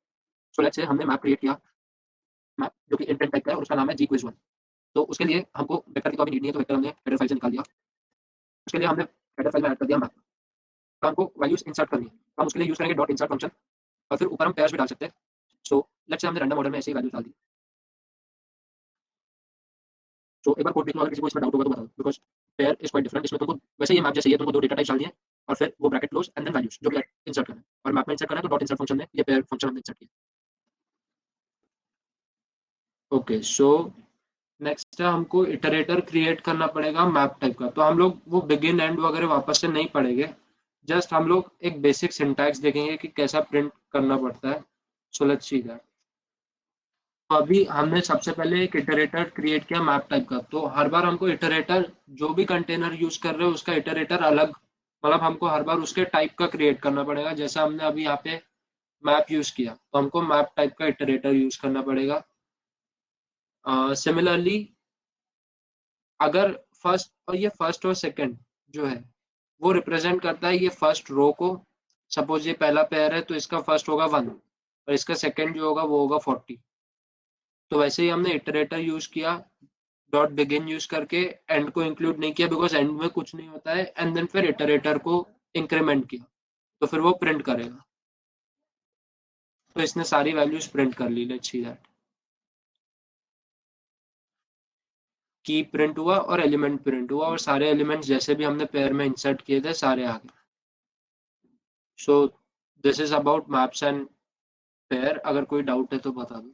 सो लेट्स से हमने मैप क्रिएट किया, मैप जो कि इंटेंट टाइप का है और उसका नाम है जी क्विज 1। तो उसके लिए हमको वेक्टर की कॉपी नीड नहीं है, तो वेक्टर हमने हेडर फाइल से निकाल दिया। उसके लिए हमने हेडर फाइल में ऐड कर दिया मैप। तो हमको वैल्यूज इंसर्ट करनी है, तो हम उसके लिए यूज करेंगे डॉट इंसर्ट फंक्शन, और फिर ऊपर हम पेयर्स भी डाल सकते हैं। सो लेट्स से हमने रैंडम ऑर्डर में ऐसे ही वैल्यूज डाल दी। तो एक बार कोड देख लो, अगर किसी को इसमें डाउट होगा तो बता दो, because pair is quite different. इसमें तुमको वैसे ही मैप जैसे ही है, तुमको दो डेटा टाइप्स डालनी है और फिर वो bracket close and then values जो भी इंसर्ट करना है। और मैप में इंसर्ट करना है तो डॉट इंसर्ट फंक्शन में ये पेयर फंक्शन हमने इंसर्ट किया। ओके सो नेक्स्ट है हमको इटरेटर क्रिएट करना पड़ेगा मैप टाइप का। तो हम लोग वो बिगिन एंड वगैरह वापस से नहीं पढ़ेंगे, जस्ट हम लोग एक बेसिक सिंटैक्स देखेंगे कि कैसा प्रिंट करना पड़ता है। So let's see that. तो अभी हमने सबसे पहले एक इटरेटर क्रिएट किया मैप टाइप का। तो हर बार हमको इटरेटर जो भी कंटेनर यूज कर रहे हो उसका इटरेटर अलग, मतलब हमको हर बार उसके टाइप का क्रिएट करना पड़ेगा। जैसा हमने अभी यहाँ पे मैप यूज किया तो हमको मैप टाइप का इटरेटर यूज करना पड़ेगा। सिमिलरली अगर फर्स्ट और ये फर्स्ट और सेकंड जो है वो रिप्रेजेंट करता है ये फर्स्ट रो को। सपोज ये पहला पेयर है तो इसका फर्स्ट होगा 1 और इसका सेकंड जो होगा वो होगा 40। तो वैसे ही हमने इटरेटर यूज किया डॉट बिगिन यूज करके, एंड को इंक्लूड नहीं किया बिकॉज एंड में कुछ नहीं होता है, एंड देन फिर इटरेटर को इंक्रीमेंट किया तो फिर वो प्रिंट करेगा। तो इसने सारी वैल्यूज प्रिंट कर ली। Let's see that. Key print हुआ और एलिमेंट प्रिंट हुआ और सारे एलिमेंट्स जैसे भी हमने पेयर में इंसर्ट किए थे सारे आ गए। So this is about maps and pair. अगर कोई डाउट है तो बता दो।